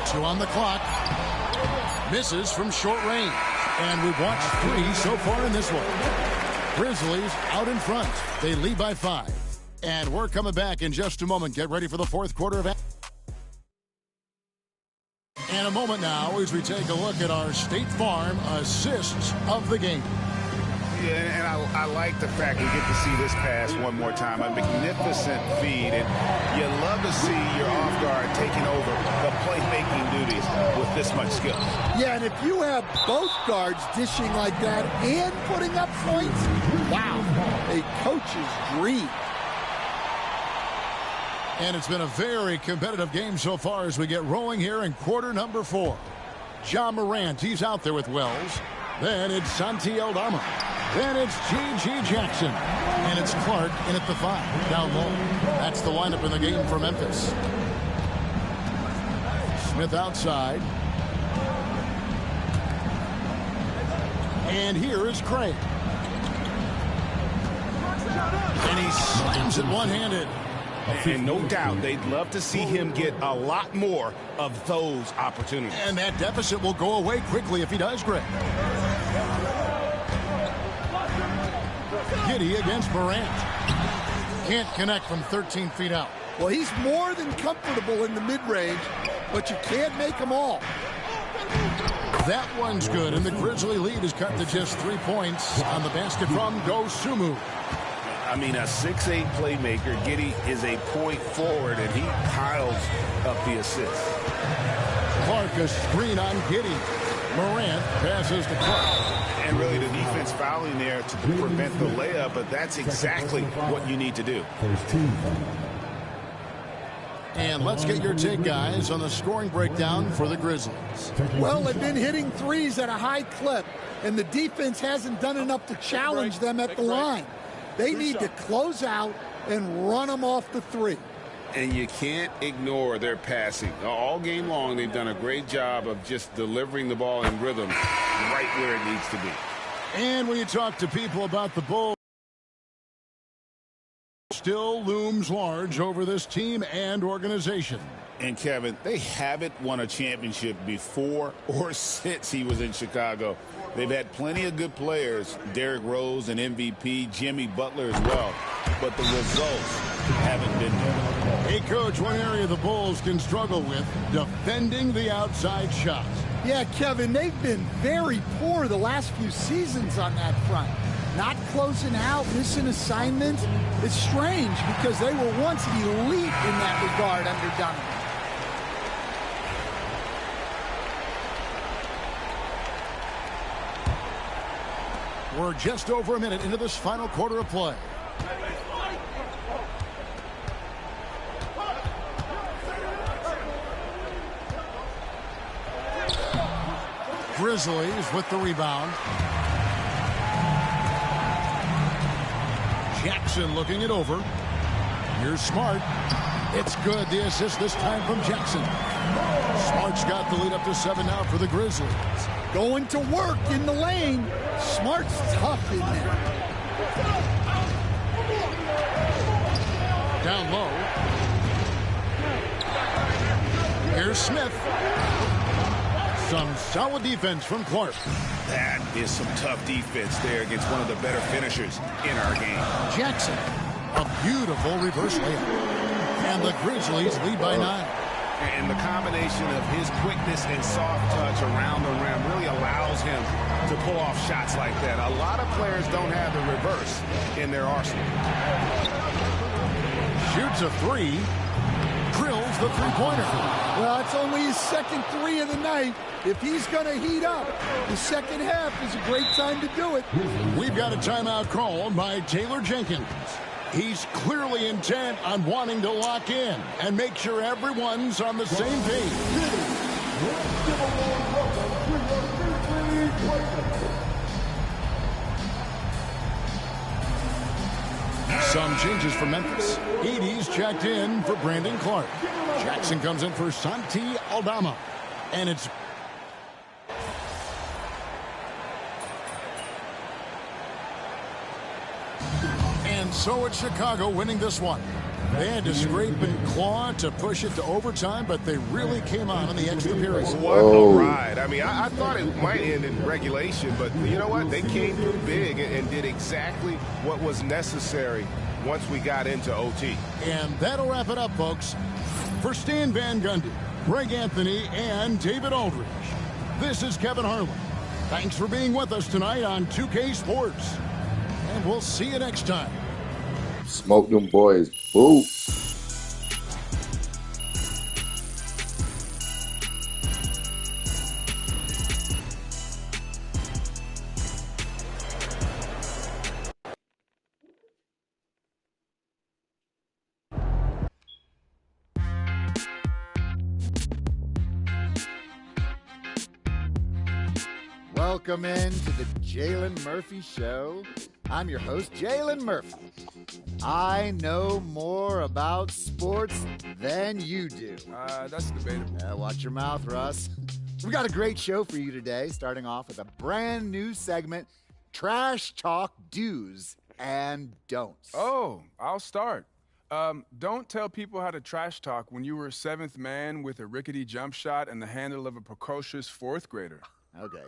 2 on the clock. Misses from short range. And we've watched 3 so far in this one. Grizzlies out in front. They lead by 5. And we're coming back in just a moment. Get ready for the fourth quarter of... And a moment now as we take a look at our State Farm assists of the game. Yeah, and I like the fact we get to see this pass one more time. A magnificent feed, and you love to see your off guard taking over the playmaking duties with this much skill. Yeah, and if you have both guards dishing like that and putting up points, wow, a coach's dream. And it's been a very competitive game so far as we get rolling here in quarter number 4. Ja Morant, he's out there with Wells. Then it's Santi Aldama. Then it's G.G. Jackson. And it's Clark in at the 5, down low. That's the lineup in the game for Memphis. Smith outside. And here is Craig. And he slams it one-handed. And no doubt they'd love to see him get a lot more of those opportunities. And that deficit will go away quickly if he does, Greg. Giddey against Morant. Can't connect from 13 feet out. Well, he's more than comfortable in the mid-range, but you can't make them all. That one's good, and the Grizzly lead is cut to just 3 points on the basket from Dosunmu. I mean, a 6'8 playmaker. Giddey is a point forward, and he piles up the assists. Clark a screen on Giddey. Morant passes to Clark. And really the defense fouling there to prevent the layup, but that's exactly what you need to do. And let's get your take, guys, on the scoring breakdown for the Grizzlies. Well, they've been hitting threes at a high clip, and the defense hasn't done enough to challenge them at the line. They need to close out and run them off the 3. And you can't ignore their passing. All game long, they've done a great job of just delivering the ball in rhythm right where it needs to be. And when you talk to people about the Bulls, still looms large over this team and organization. And, Kevin, they haven't won a championship before or since he was in Chicago. They've had plenty of good players, Derrick Rose and MVP, Jimmy Butler as well, but the results haven't been there. Hey, Coach, one area the Bulls can struggle with, defending the outside shot. Yeah, Kevin, they've been very poor the last few seasons on that front. Not closing out, missing assignments. It's strange because they were once elite in that regard under Donovan. We're just over a minute into this final quarter of play. Grizzlies with the rebound. Jackson looking it over. Here's Smart. It's good. The assist this time from Jackson. Smart's got the lead up to 7 now for the Grizzlies. Going to work in the lane. Smart's tough in there. Down low. Here's Smith. Some solid defense from Clark. That is some tough defense there against one of the better finishers in our game. Jackson. A beautiful reverse layup. And the Grizzlies lead by 9. And the combination of his quickness and soft touch around the rim really allows him to pull off shots like that. A lot of players don't have the reverse in their arsenal. Shoots a 3. Drills the three-pointer. Well, it's only his second 3 of the night. If he's going to heat up, the second half is a great time to do it. We've got a timeout called by Taylor Jenkins. He's clearly intent on wanting to lock in and make sure everyone's on the same page. Some changes for Memphis. Edey's checked in for Brandon Clark. Jackson comes in for Santi Aldama. And it's so it's Chicago winning this one. They had to scrape and claw to push it to overtime, but they really came on in the extra period. What a ride. I mean, I thought it might end in regulation, but you know what? They came through big and did exactly what was necessary once we got into OT. And that'll wrap it up, folks. For Stan Van Gundy, Greg Anthony, and David Aldridge, this is Kevin Harlan. Thanks for being with us tonight on 2K Sports. And we'll see you next time. Smoke them boys. Boo. Welcome in to the Jalen Murphy Show. I'm your host, Jalen Murphy. I know more about sports than you do. That's debatable. Watch your mouth, Russ. We got a great show for you today, starting off with a brand new segment, Trash Talk Do's and Don'ts. Oh, I'll start. Don't tell people how to trash talk when you were a 7th man with a rickety jump shot and the handle of a precocious 4th grader. Okay.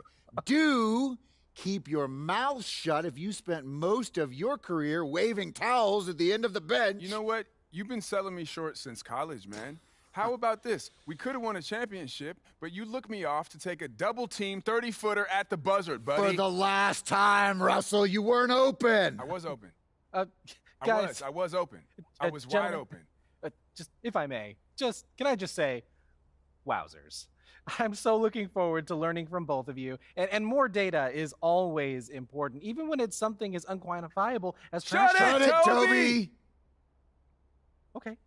Do keep your mouth shut if you spent most of your career waving towels at the end of the bench. You know what? You've been selling me short since college, man. How about this? We could have won a championship, but you looked me off to take a double-team 30-footer at the buzzer, buddy. For the last time, Russell, you weren't open. I was open. Guys, I was open. I was wide open. Just, if I may, can I just say, wowzers. I'm so looking forward to learning from both of you. And more data is always important, even when it's something as unquantifiable as trash talk. Shut it, Toby! Okay.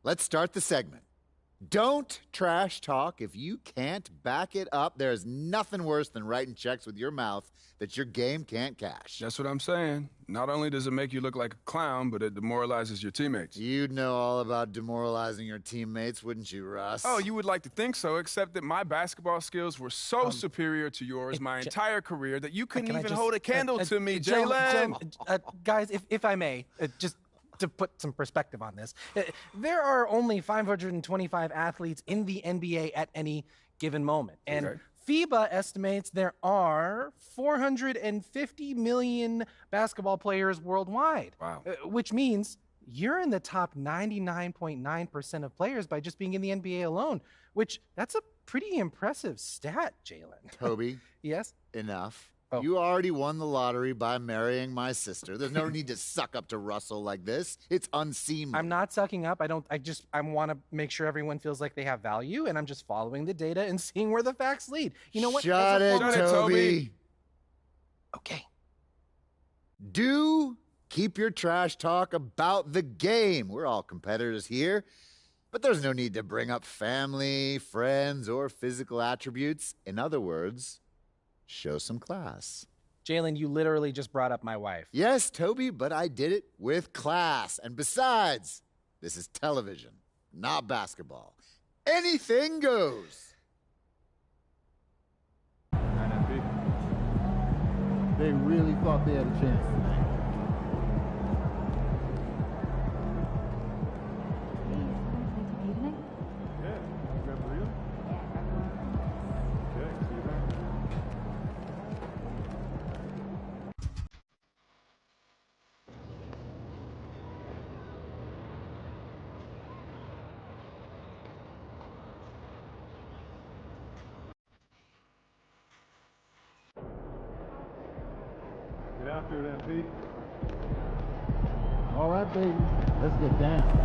Let's start the segment. Don't trash talk if you can't back it up. There's nothing worse than writing checks with your mouth that your game can't cash. That's what I'm saying. Not only does it make you look like a clown, but it demoralizes your teammates. You'd know all about demoralizing your teammates, wouldn't you, Russ? Oh, you would like to think so, except that my basketball skills were so superior to yours my entire career that you couldn't even hold a candle to me, Jalen. Guys, if I may, to put some perspective on this, there are only 525 athletes in the NBA at any given moment. And FIBA estimates there are 450 million basketball players worldwide. Wow. Which means you're in the top 99.9% of players by just being in the NBA alone, which that's a pretty impressive stat, Jalen. Toby. Yes? Enough. Oh. You already won the lottery by marrying my sister. There's no need to suck up to Russell like this. It's unseemly. I'm not sucking up. I want to make sure everyone feels like they have value, and I'm just following the data and seeing where the facts lead. You know what? Shut it, Toby. Okay. Do keep your trash talk about the game. We're all competitors here, but there's no need to bring up family, friends, or physical attributes. In other words, show some class. Jalen, you literally just brought up my wife. Yes, Toby, but I did it with class. And besides, this is television, not basketball. Anything goes. They really thought they had a chance tonight. Get after it, MP. All right, baby. Let's get down.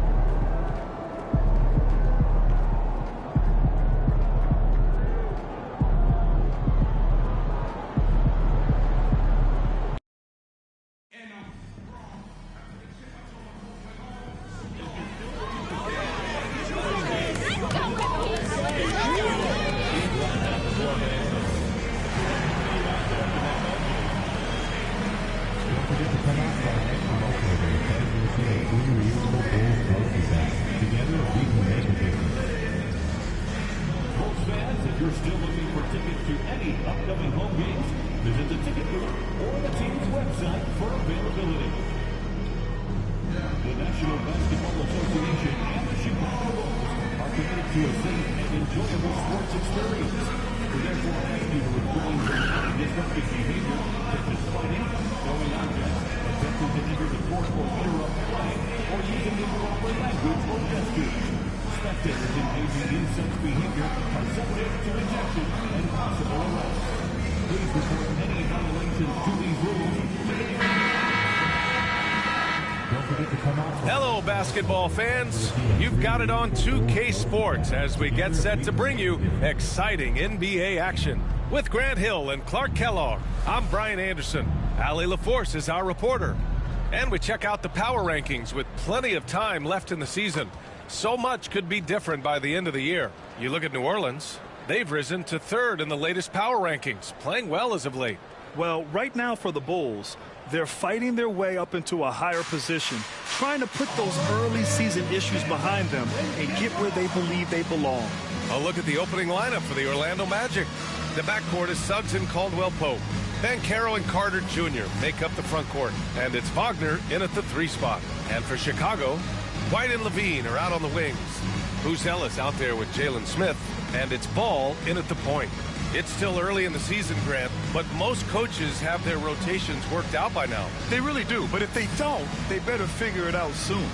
Hello, basketball fans. You've got it on 2K Sports as we get set to bring you exciting NBA action. With Grant Hill and Clark Kellogg, I'm Brian Anderson. Allie LaForce is our reporter. And we check out the power rankings with plenty of time left in the season. So much could be different by the end of the year. You look at New Orleans, they've risen to third in the latest power rankings, playing well as of late. Well, right now for the Bulls, they're fighting their way up into a higher position, trying to put those early season issues behind them and get where they believe they belong. A look at the opening lineup for the Orlando Magic. The backcourt is Suggs and Caldwell-Pope. Banchero and Carter Jr. make up the front court, and it's Wagner in at the 3 spot. And for Chicago, White and Levine are out on the wings. Ellis out there with Jalen Smith, and it's Ball in at the point. It's still early in the season, Grant, but most coaches have their rotations worked out by now. They really do, but if they don't, they better figure it out soon.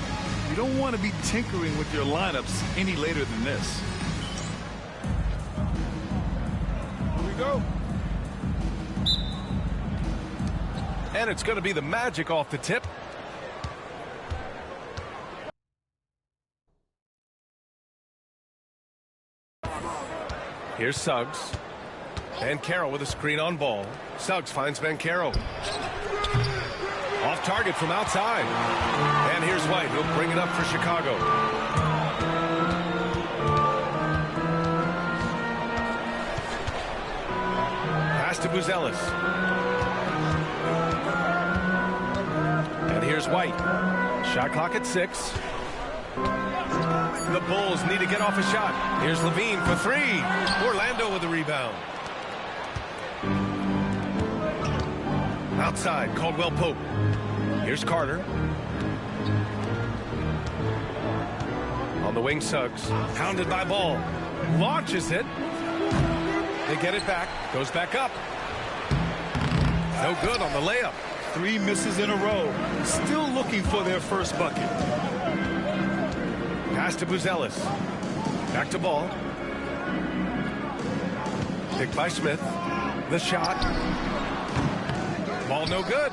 You don't want to be tinkering with your lineups any later than this. Here we go. And it's going to be the Magic off the tip. Here's Suggs. Banchero with a screen on Ball. Suggs finds Banchero. Off target from outside. And here's White. He'll bring it up for Chicago. Pass to Buzelis. And here's White. Shot clock at 6. The Bulls need to get off a shot. Here's Levine for 3. Orlando with the rebound. Outside, Caldwell-Pope. Here's Carter. On the wing, Suggs. Pounded by Ball. Launches it. They get it back. Goes back up. No good on the layup. 3 misses in a row. Still looking for their first bucket. Pass to Buzelis. Back to Ball. Picked by Smith. The shot. Ball no good.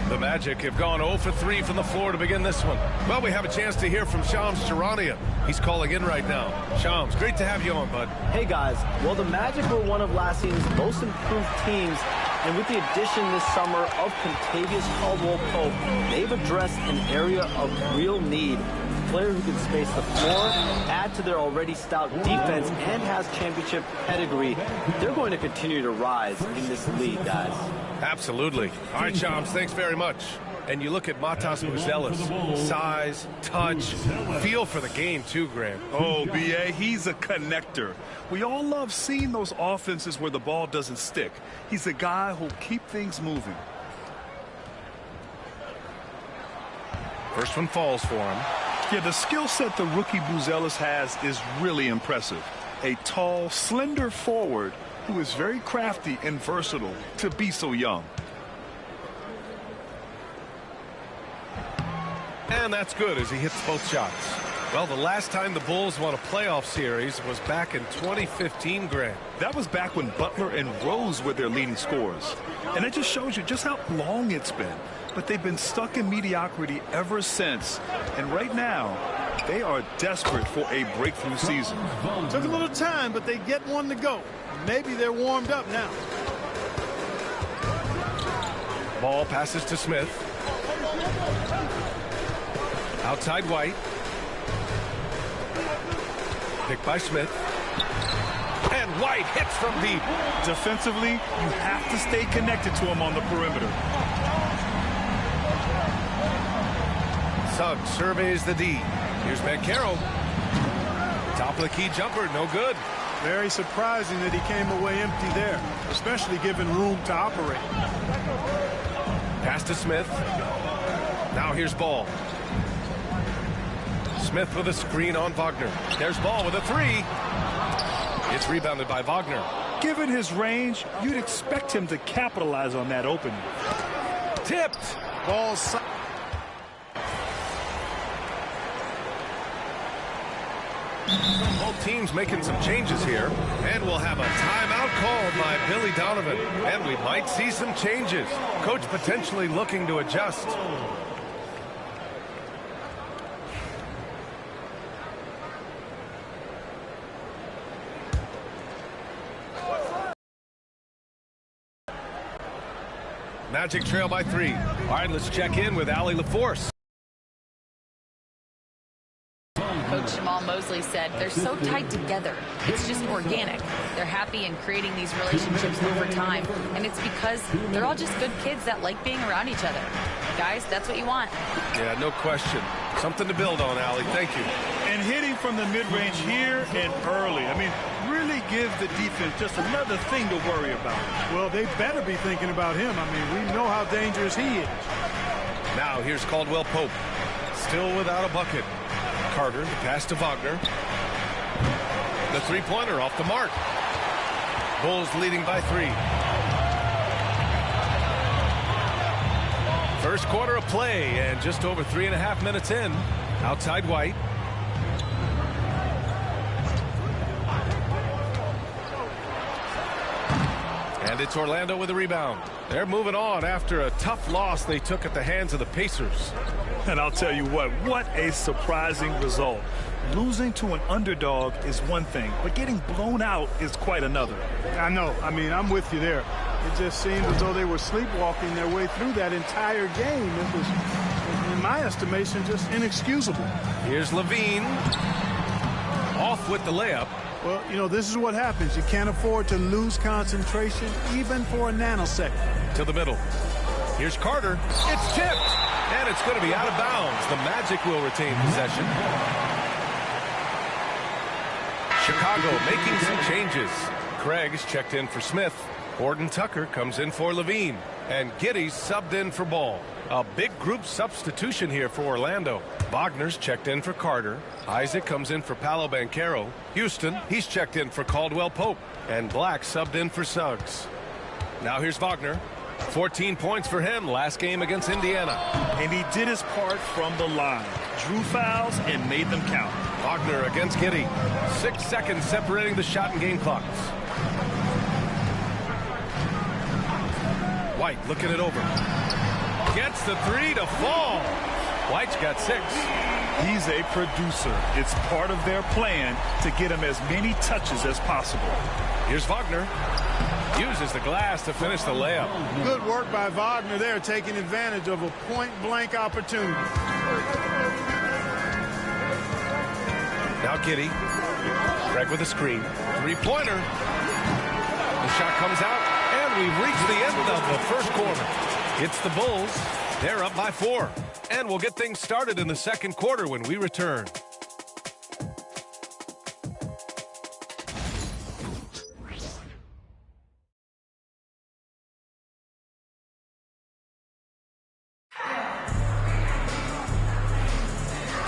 The Magic have gone 0 for 3 from the floor to begin this one. Well, we have a chance to hear from Shams Charania. He's calling in right now. Shams, great to have you on, bud. Hey, guys. Well, the Magic were one of last season's most improved teams, and with the addition this summer of Kentavious Caldwell-Pope, they've addressed an area of real need. A player who can space the floor, add to their already stout defense, and has championship pedigree. They're going to continue to rise in this league, guys. Absolutely. All right, Shams, thanks very much. And you look at Matas Buzelis, size, touch, feel for the game too, Grant. Oh, B.A., he's a connector. We all love seeing those offenses where the ball doesn't stick. He's a guy who'll keep things moving. First one falls for him. Yeah, the skill set the rookie Buzelis has is really impressive. A tall, slender forward who is very crafty and versatile to be so young. And that's good as he hits both shots. Well, the last time the Bulls won a playoff series was back in 2015, Grant. That was back when Butler and Rose were their leading scorers. And it just shows you just how long it's been. But they've been stuck in mediocrity ever since. And right now, they are desperate for a breakthrough season. Took a little time, but they get one to go. Maybe they're warmed up now. Ball passes to Smith. Outside White. Picked by Smith. And White hits from deep. Defensively, you have to stay connected to him on the perimeter. Suggs surveys the D. Here's Banchero. Top of the key jumper, no good. Very surprising that he came away empty there, especially given room to operate. Pass to Smith. Now here's Ball. Smith with a screen on Wagner. There's Ball with a 3. It's rebounded by Wagner. Given his range, you'd expect him to capitalize on that opening. Tipped. Ball. Both teams making some changes here. And we'll have a timeout called by Billy Donovan. And we might see some changes. Coach potentially looking to adjust. Magic trail by 3. All right, let's check in with Allie LaForce. Coach Jamal Mosley said they're so tight together. It's just organic. They're happy in creating these relationships over time, and it's because they're all just good kids that like being around each other. Guys, that's what you want. Yeah, no question. Something to build on, Allie. Thank you. And hitting from the mid-range here and early. I mean, really give the defense just another thing to worry about. Well, they better be thinking about him. I mean, we know how dangerous he is. Now here's Caldwell-Pope. Still without a bucket. Carter, the pass to Wagner. The three-pointer off the mark. Bulls leading by 3. First quarter of play, and just over 3.5 minutes in. Outside White. And it's Orlando with a rebound. They're moving on after a tough loss they took at the hands of the Pacers. And I'll tell you what a surprising result. Losing to an underdog is one thing, but getting blown out is quite another. I know. I mean, I'm with you there. It just seemed as though they were sleepwalking their way through that entire game. It was, in my estimation, just inexcusable. Here's Levine. Off with the layup. Well, you know, this is what happens. You can't afford to lose concentration, even for a nanosecond. To the middle. Here's Carter. It's tipped. And it's going to be out of bounds. The Magic will retain possession. Chicago making some changes. Craig's checked in for Smith. Horton Tucker comes in for Levine. And Giddy's subbed in for Ball. A big group substitution here for Orlando. Wagner's checked in for Carter. Isaac comes in for Paolo Banchero. Houston, he's checked in for Caldwell Pope. And Black subbed in for Suggs. Now here's Wagner. 14 points for him last game against Indiana. And he did his part from the line. Drew fouls and made them count. Wagner against Giddey. 6 seconds separating the shot and game clocks. White looking it over. Gets the three to fall. White's got 6. He's a producer. It's part of their plan to get him as many touches as possible. Here's Wagner. Uses the glass to finish the layup. Good work by Wagner there, taking advantage of a point-blank opportunity. Now Giddey. Greg with a screen. Three-pointer. The shot comes out, and we've reached the end of the first quarter. It's the Bulls. They're up by 4. And we'll get things started in the second quarter when we return.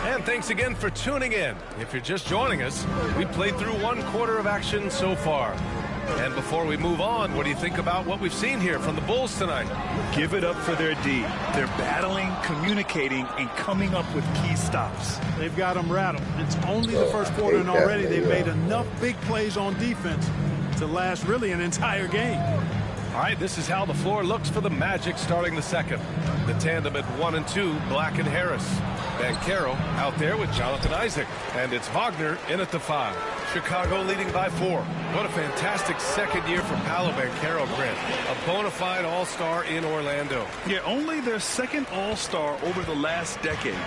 And thanks again for tuning in. If you're just joining us, we played through 1 quarter of action so far. And before we move on, what do you think about what we've seen here from the Bulls tonight? Give it up for their D. They're battling, communicating, and coming up with key stops. They've got them rattled. It's only the first quarter, and already they've made enough big plays on defense to last really an entire game. All right, this is how the floor looks for the Magic starting the second. The tandem at 1 and 2, Black and Harris. Banchero out there with Jonathan Isaac. And it's Wagner in at the 5. Chicago leading by 4. What a fantastic second year for Paolo Banchero, Grant. A bona fide all-star in Orlando. Yeah, only their second all-star over the last decade.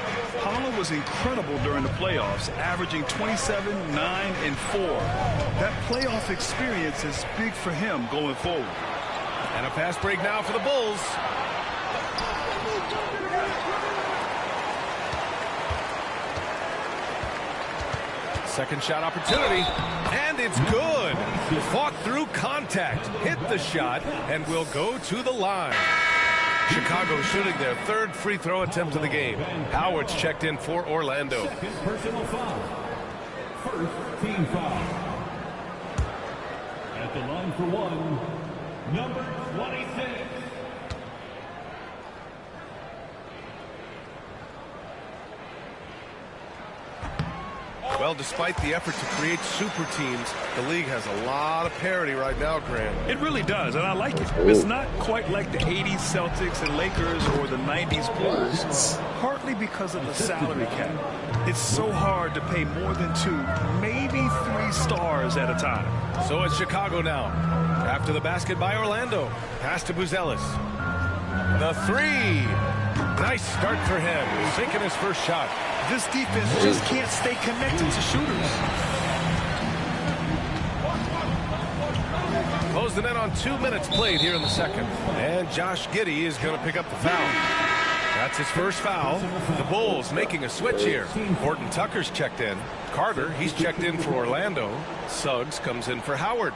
Paolo was incredible during the playoffs, averaging 27, 9, and 4. That playoff experience is big for him going forward. And a fast break now for the Bulls. Second shot opportunity, and it's good. Fought through contact, hit the shot, and will go to the line. Chicago shooting their 3rd free throw attempt of the game. Howard's checked in for Orlando. Personal foul. First team foul. At the line for 1, number 26. Well, despite the effort to create super teams, the league has a lot of parity right now, Grant. It really does, and I like it. It's not quite like the 80s Celtics and Lakers or the 90s Bulls, partly because of the salary cap. It's so hard to pay more than 2, maybe 3 stars at a time. So it's Chicago now. After the basket by Orlando. Pass to Buzelis. The 3. Nice start for him. Sinking his first shot. This defense just can't stay connected to shooters. Close the net on 2 minutes played here in the second. And Josh Giddey is going to pick up the foul. That's his first foul. The Bulls making a switch here. Horton Tucker's checked in. Carter, he's checked in for Orlando. Suggs comes in for Howard.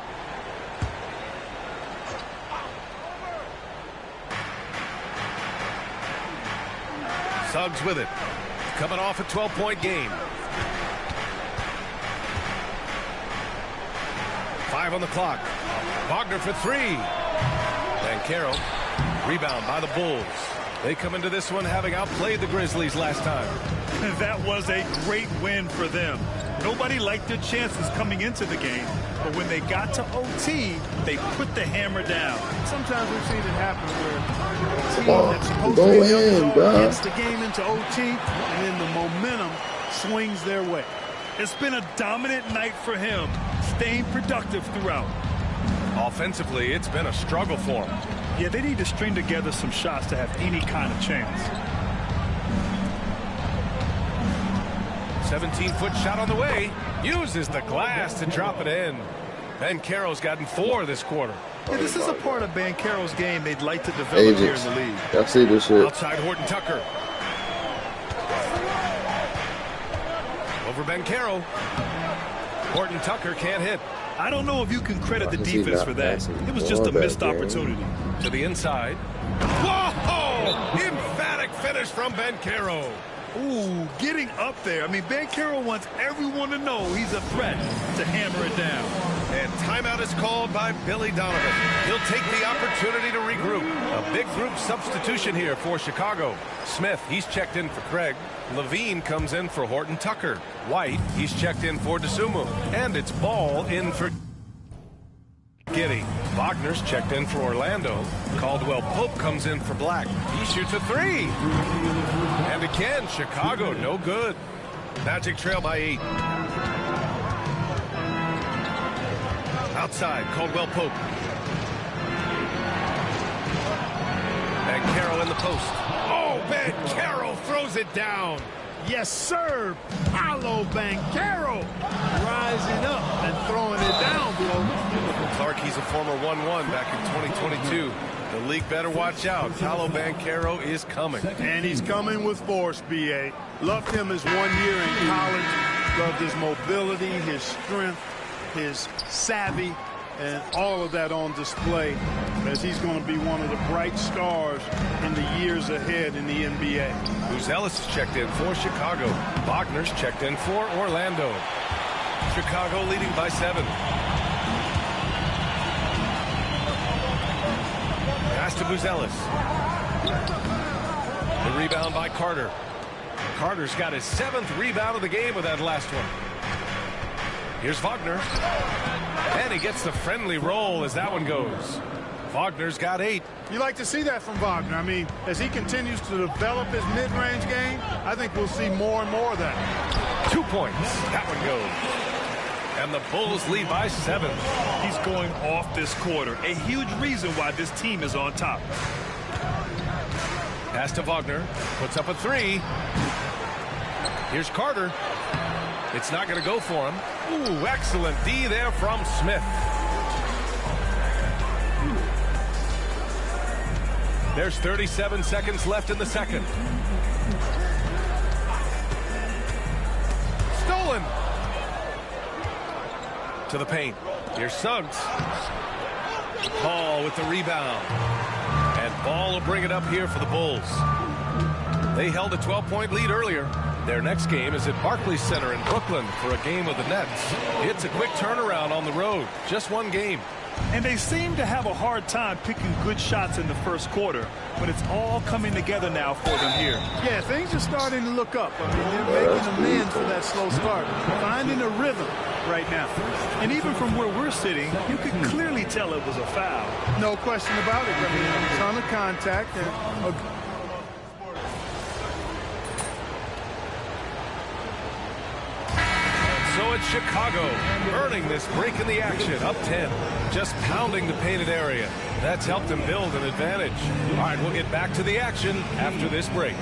Suggs with it. Coming off a 12-point game. 5 on the clock. Wagner for 3. Banchero. Rebound by the Bulls. They come into this one having outplayed the Grizzlies last time. That was a great win for them. Nobody liked their chances coming into the game, but when they got to OT, they put the hammer down. Sometimes we've seen it happen where a team that's supposed to be underdog gets the game into OT, and then the momentum swings their way. It's been a dominant night for him, staying productive throughout. Offensively, it's been a struggle for him. Yeah, they need to string together some shots to have any kind of chance. 17-foot shot on the way. Uses the glass to drop it in. Banchero's gotten 4 this quarter. Yeah, this is a part of Banchero's game they'd like to develop here in the league. I see this shit. Outside Horton Tucker. Over Banchero. Horton Tucker can't hit. I don't know if you can credit the Why is he defense not for that. passing It was the just ball a back missed there? opportunity. To the inside. Whoa! Emphatic finish from Banchero. Ooh, getting up there. I mean, Banchero wants everyone to know he's a threat to hammer it down. And timeout is called by Billy Donovan. He'll take the opportunity to regroup. A big group substitution here for Chicago. Smith, he's checked in for Craig. Levine comes in for Horton Tucker. White, he's checked in for DeSumo. And it's Ball in for Giddy. Wagner's checked in for Orlando. Caldwell Pope comes in for Black. He shoots a three. And again, Chicago, no good. Magic trail by 8. Outside, Caldwell Pope. Banchero in the post. Oh, Banchero throws it down. Yes, sir. Paolo Banchero rising up and throwing it down, bro. Clark, he's a former 1-1 back in 2022. The league better watch out. Paolo Banchero is coming. And he's coming with force, B.A. Loved him his 1 year in college. Loved his mobility, his strength, his savvy, and all of that on display as he's going to be one of the bright stars in the years ahead in the NBA. Buzelis is checked in for Chicago. Wagner's checked in for Orlando. Chicago leading by 7. Pass to Buzelis. The rebound by Carter. Carter's got his 7th rebound of the game with that last one. Here's Wagner. And he gets the friendly roll as that one goes. Wagner's got 8. You like to see that from Wagner. I mean, as he continues to develop his mid-range game, I think we'll see more and more of that. 2 points. That one goes. And the Bulls lead by 7. He's going off this quarter. A huge reason why this team is on top. Pass to Wagner. Puts up a 3. Here's Carter. It's not going to go for him. Ooh, excellent D there from Smith. There's 37 seconds left in the second. Stolen. To the paint. Here's Suggs. Ball with the rebound. And Ball will bring it up here for the Bulls. They held a 12-point lead earlier. Their next game is at Barclays Center in Brooklyn for a game with the Nets. It's a quick turnaround on the road. Just one game. And they seem to have a hard time picking good shots in the first quarter, but it's all coming together now for them here. Yeah, things are starting to look up. I mean, they're making amends for that slow start, finding a rhythm right now. And even from where we're sitting, you can clearly tell it was a foul. No question about it. I mean, a ton of contact. And so it's Chicago earning this break in the action, up 10, just pounding the painted area. That's helped them build an advantage. All right, we'll get back to the action after this break.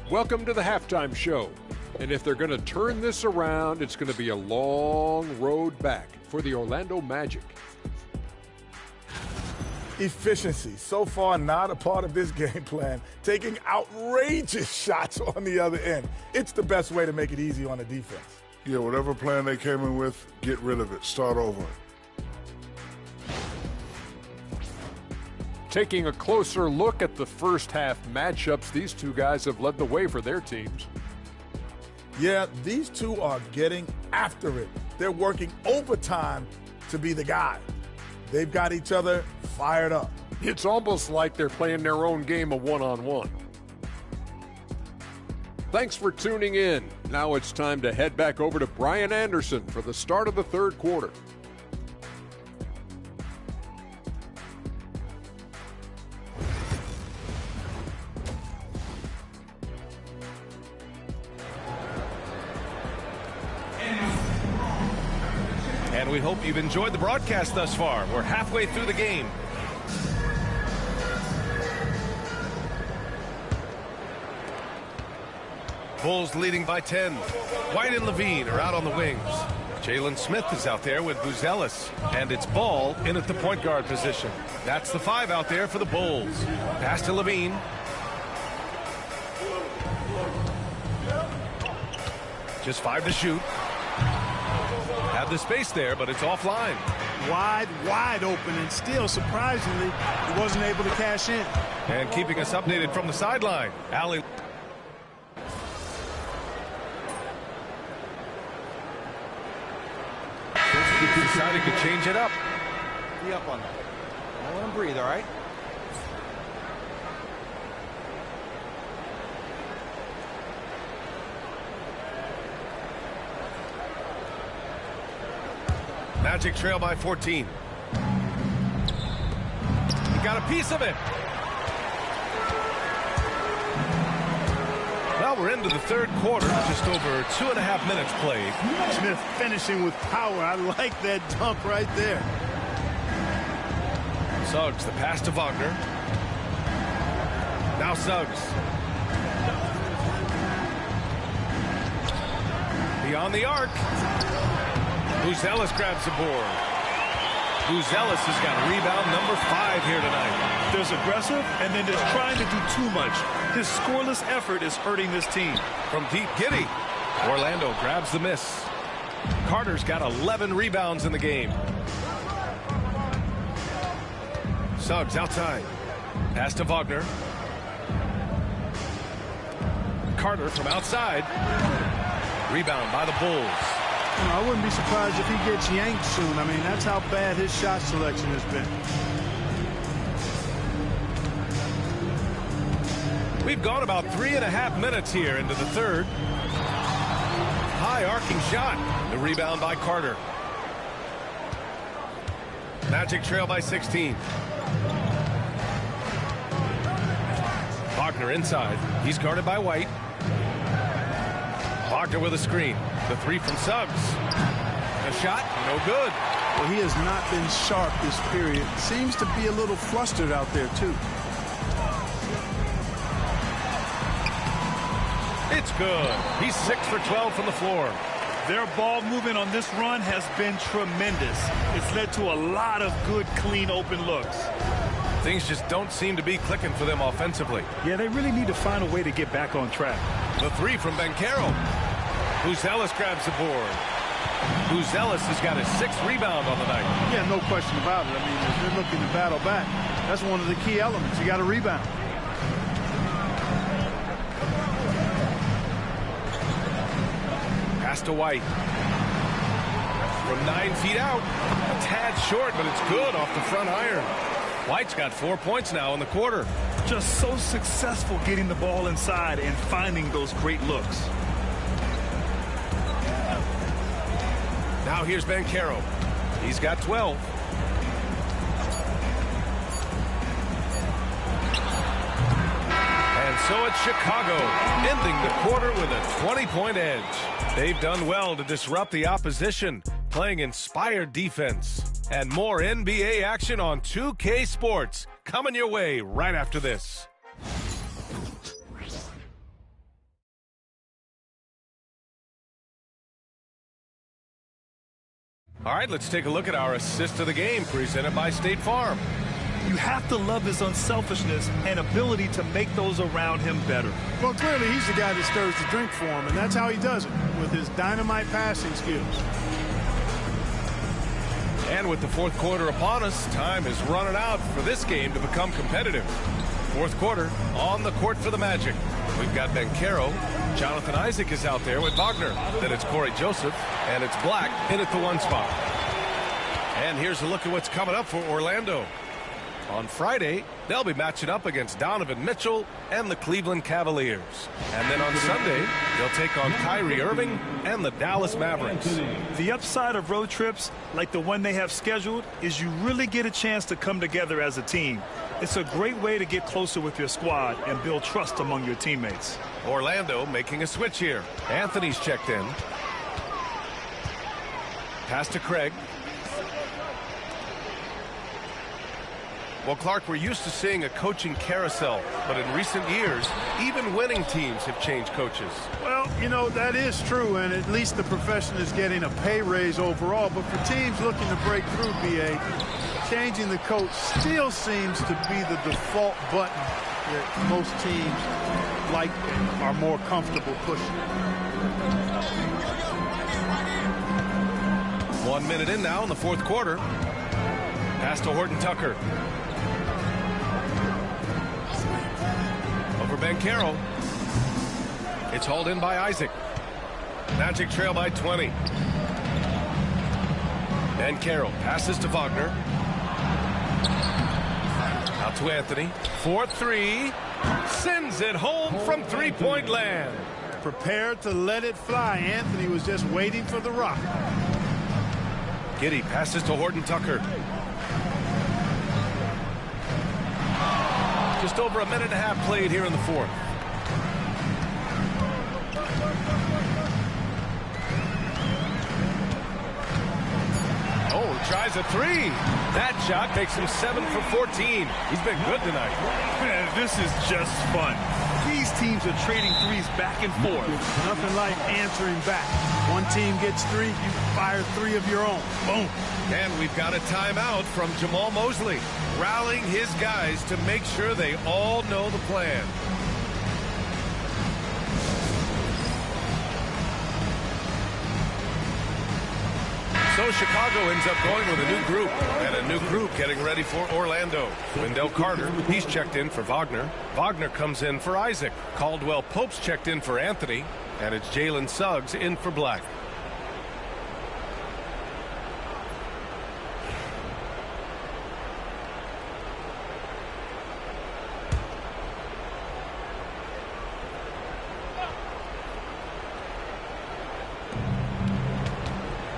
Welcome to the halftime show. And if they're going to turn this around, it's going to be a long road back for the Orlando Magic. Efficiency, so far not a part of this game plan. Taking outrageous shots on the other end. It's the best way to make it easy on the defense. Yeah, whatever plan they came in with, get rid of it. Start over. Taking a closer look at the first half matchups, these two guys have led the way for their teams. Yeah, these two are getting after it. They're working overtime to be the guy. They've got each other fired up. It's almost like they're playing their own game of one-on-one. Thanks for tuning in. Now it's time to head back over to Brian Anderson for the start of the third quarter. And we hope you've enjoyed the broadcast thus far. We're halfway through the game. Bulls leading by 10. White and Levine are out on the wings. Jalen Smith is out there with Buzelis. And it's Ball in at the point guard position. That's the 5 out there for the Bulls. Pass to Levine. Just 5 to shoot. Have the space there, but it's offline. Wide open, and still, surprisingly, he wasn't able to cash in. And keeping us updated from the sideline, Allie. Deciding to change it up. Be up on that. Don't let him breathe, all right? Magic trail by 14. He got a piece of it. Well, we're into the third quarter, just over 2.5 minutes played. Smith finishing with power. I like that dunk right there. Suggs, the pass to Wagner. Now Suggs. Beyond the arc. Buzelis grabs the board. Buzelis has got rebound number 5 here tonight. There's aggressive, and then there's trying to do too much. His scoreless effort is hurting this team. From deep, Giddey. Orlando grabs the miss. Carter's got 11 rebounds in the game. Suggs outside. Pass to Wagner. Carter from outside. Rebound by the Bulls. I wouldn't be surprised if he gets yanked soon. I mean, that's how bad his shot selection has been. We've gone about 3.5 minutes here into the third. High arcing shot. The rebound by Carter. Magic trail by 16. Wagner inside. He's guarded by White. Wagner with a screen. The 3 from Suggs. A shot, no good. Well, he has not been sharp this period. Seems to be a little flustered out there, too. It's good. He's 6 for 12 from the floor. Their ball movement on this run has been tremendous. It's led to a lot of good, clean, open looks. Things just don't seem to be clicking for them offensively. Yeah, they really need to find a way to get back on track. The 3 from Banchero. Buzelis grabs the board. Buzelis has got his 6th rebound on the night. Yeah, no question about it. I mean, if they're looking to battle back, that's one of the key elements. You got to rebound. Pass to White. From 9 feet out. A tad short, but it's good off the front iron. White's got 4 points now in the quarter. Just so successful getting the ball inside and finding those great looks. Now here's Banchero. He's got 12. And so it's Chicago, ending the quarter with a 20-point edge. They've done well to disrupt the opposition, playing inspired defense. And more NBA action on 2K Sports coming your way right after this. All right, let's take a look at our assist of the game presented by State Farm. You have to love his unselfishness and ability to make those around him better. Well, clearly he's the guy that stirs the drink for him, and that's how he does it, with his dynamite passing skills. And with the fourth quarter upon us, time is running out for this game to become competitive. Fourth quarter, on the court for the Magic. We've got Banchero. Jonathan Isaac is out there with Wagner. Then it's Corey Joseph, and it's Black in at the 1 spot. And here's a look at what's coming up for Orlando. On Friday, they'll be matching up against Donovan Mitchell and the Cleveland Cavaliers. And then on Sunday, they'll take on Kyrie Irving and the Dallas Mavericks. The upside of road trips, like the one they have scheduled, is you really get a chance to come together as a team. It's a great way to get closer with your squad and build trust among your teammates. Orlando making a switch here. Anthony's checked in. Pass to Craig. Well, Clark, we're used to seeing a coaching carousel, but in recent years, even winning teams have changed coaches. Well, you know, that is true, and at least the profession is getting a pay raise overall. But for teams looking to break through, BA, changing the coach still seems to be the default button that most teams like and are more comfortable pushing. 1 minute in now in the fourth quarter. Pass to Horton Tucker. Over Banchero. It's hauled in by Isaac. Magic trail by 20. Banchero passes to Wagner. Out to Anthony. 4-3. Sends it home from three-point land. Prepared to let it fly. Anthony was just waiting for the rock. Giddey passes to Horton Tucker. Just over a minute and a half played here in the fourth. Oh, tries a three. That shot makes him 7 for 14. He's been good tonight. Man, this is just fun. These teams are trading threes back and forth. Nothing like answering back. One team gets three, you fire three of your own. Boom. And we've got a timeout from Jamal Mosley, rallying his guys to make sure they all know the plan. So Chicago ends up going with a new group, and a new group getting ready for Orlando. Wendell Carter, he's checked in for Wagner. Wagner comes in for Isaac. Caldwell Pope's checked in for Anthony, and it's Jalen Suggs in for Black.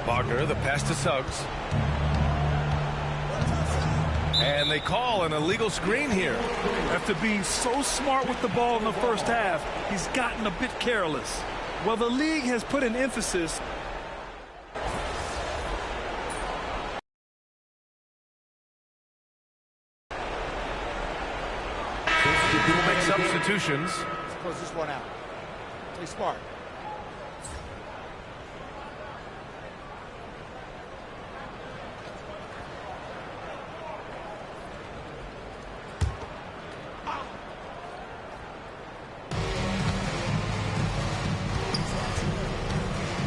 Wagner, the pass to Suggs. And they call an illegal screen here. After being so smart with the ball in the first half, he's gotten a bit careless. Well, the league has put an emphasis. We'll make substitutions. Let's close this one out. Play smart.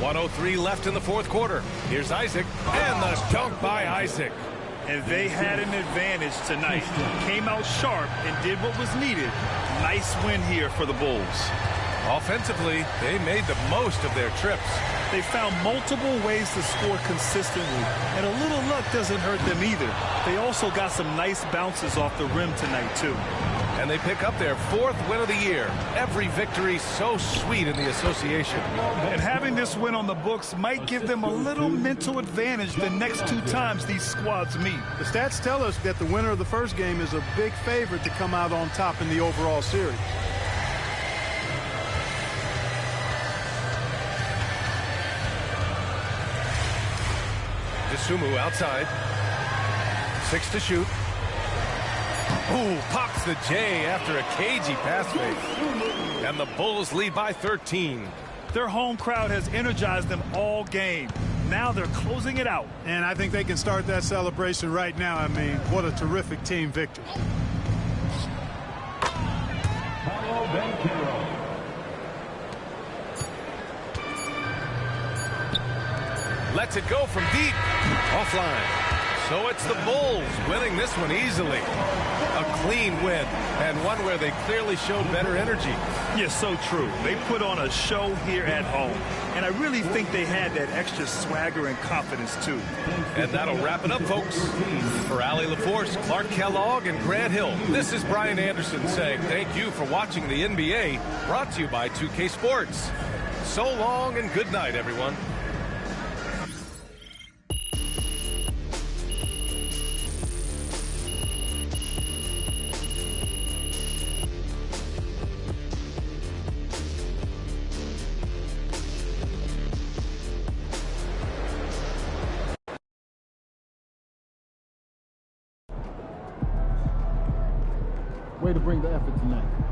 .103 left in the fourth quarter. Here's Isaac, and the dunk by Isaac. And they had an advantage tonight. Came out sharp and did what was needed. Nice win here for the Bulls. Offensively, they made the most of their trips. They found multiple ways to score consistently, and a little luck doesn't hurt them either. They also got some nice bounces off the rim tonight, too. And they pick up their fourth win of the year. Every victory so sweet in the association. And having this win on the books might give them a little mental advantage the next two times these squads meet. The stats tell us that the winner of the first game is a big favorite to come out on top in the overall series. Dosunmu outside. 6 to shoot. Ooh, pops the J after a cagey pass fake. And the Bulls lead by 13. Their home crowd has energized them all game. Now they're closing it out. And I think they can start that celebration right now. I mean, what a terrific team victory. Lets it go from deep. Offline. So it's the Bulls winning this one easily. A clean win, and one where they clearly showed better energy. Yes, so true. They put on a show here at home, and I really think they had that extra swagger and confidence, too. And that'll wrap it up, folks. For Allie LaForce, Clark Kellogg, and Grant Hill, this is Brian Anderson saying thank you for watching the NBA, brought to you by 2K Sports. So long and good night, everyone. Way to bring the effort tonight.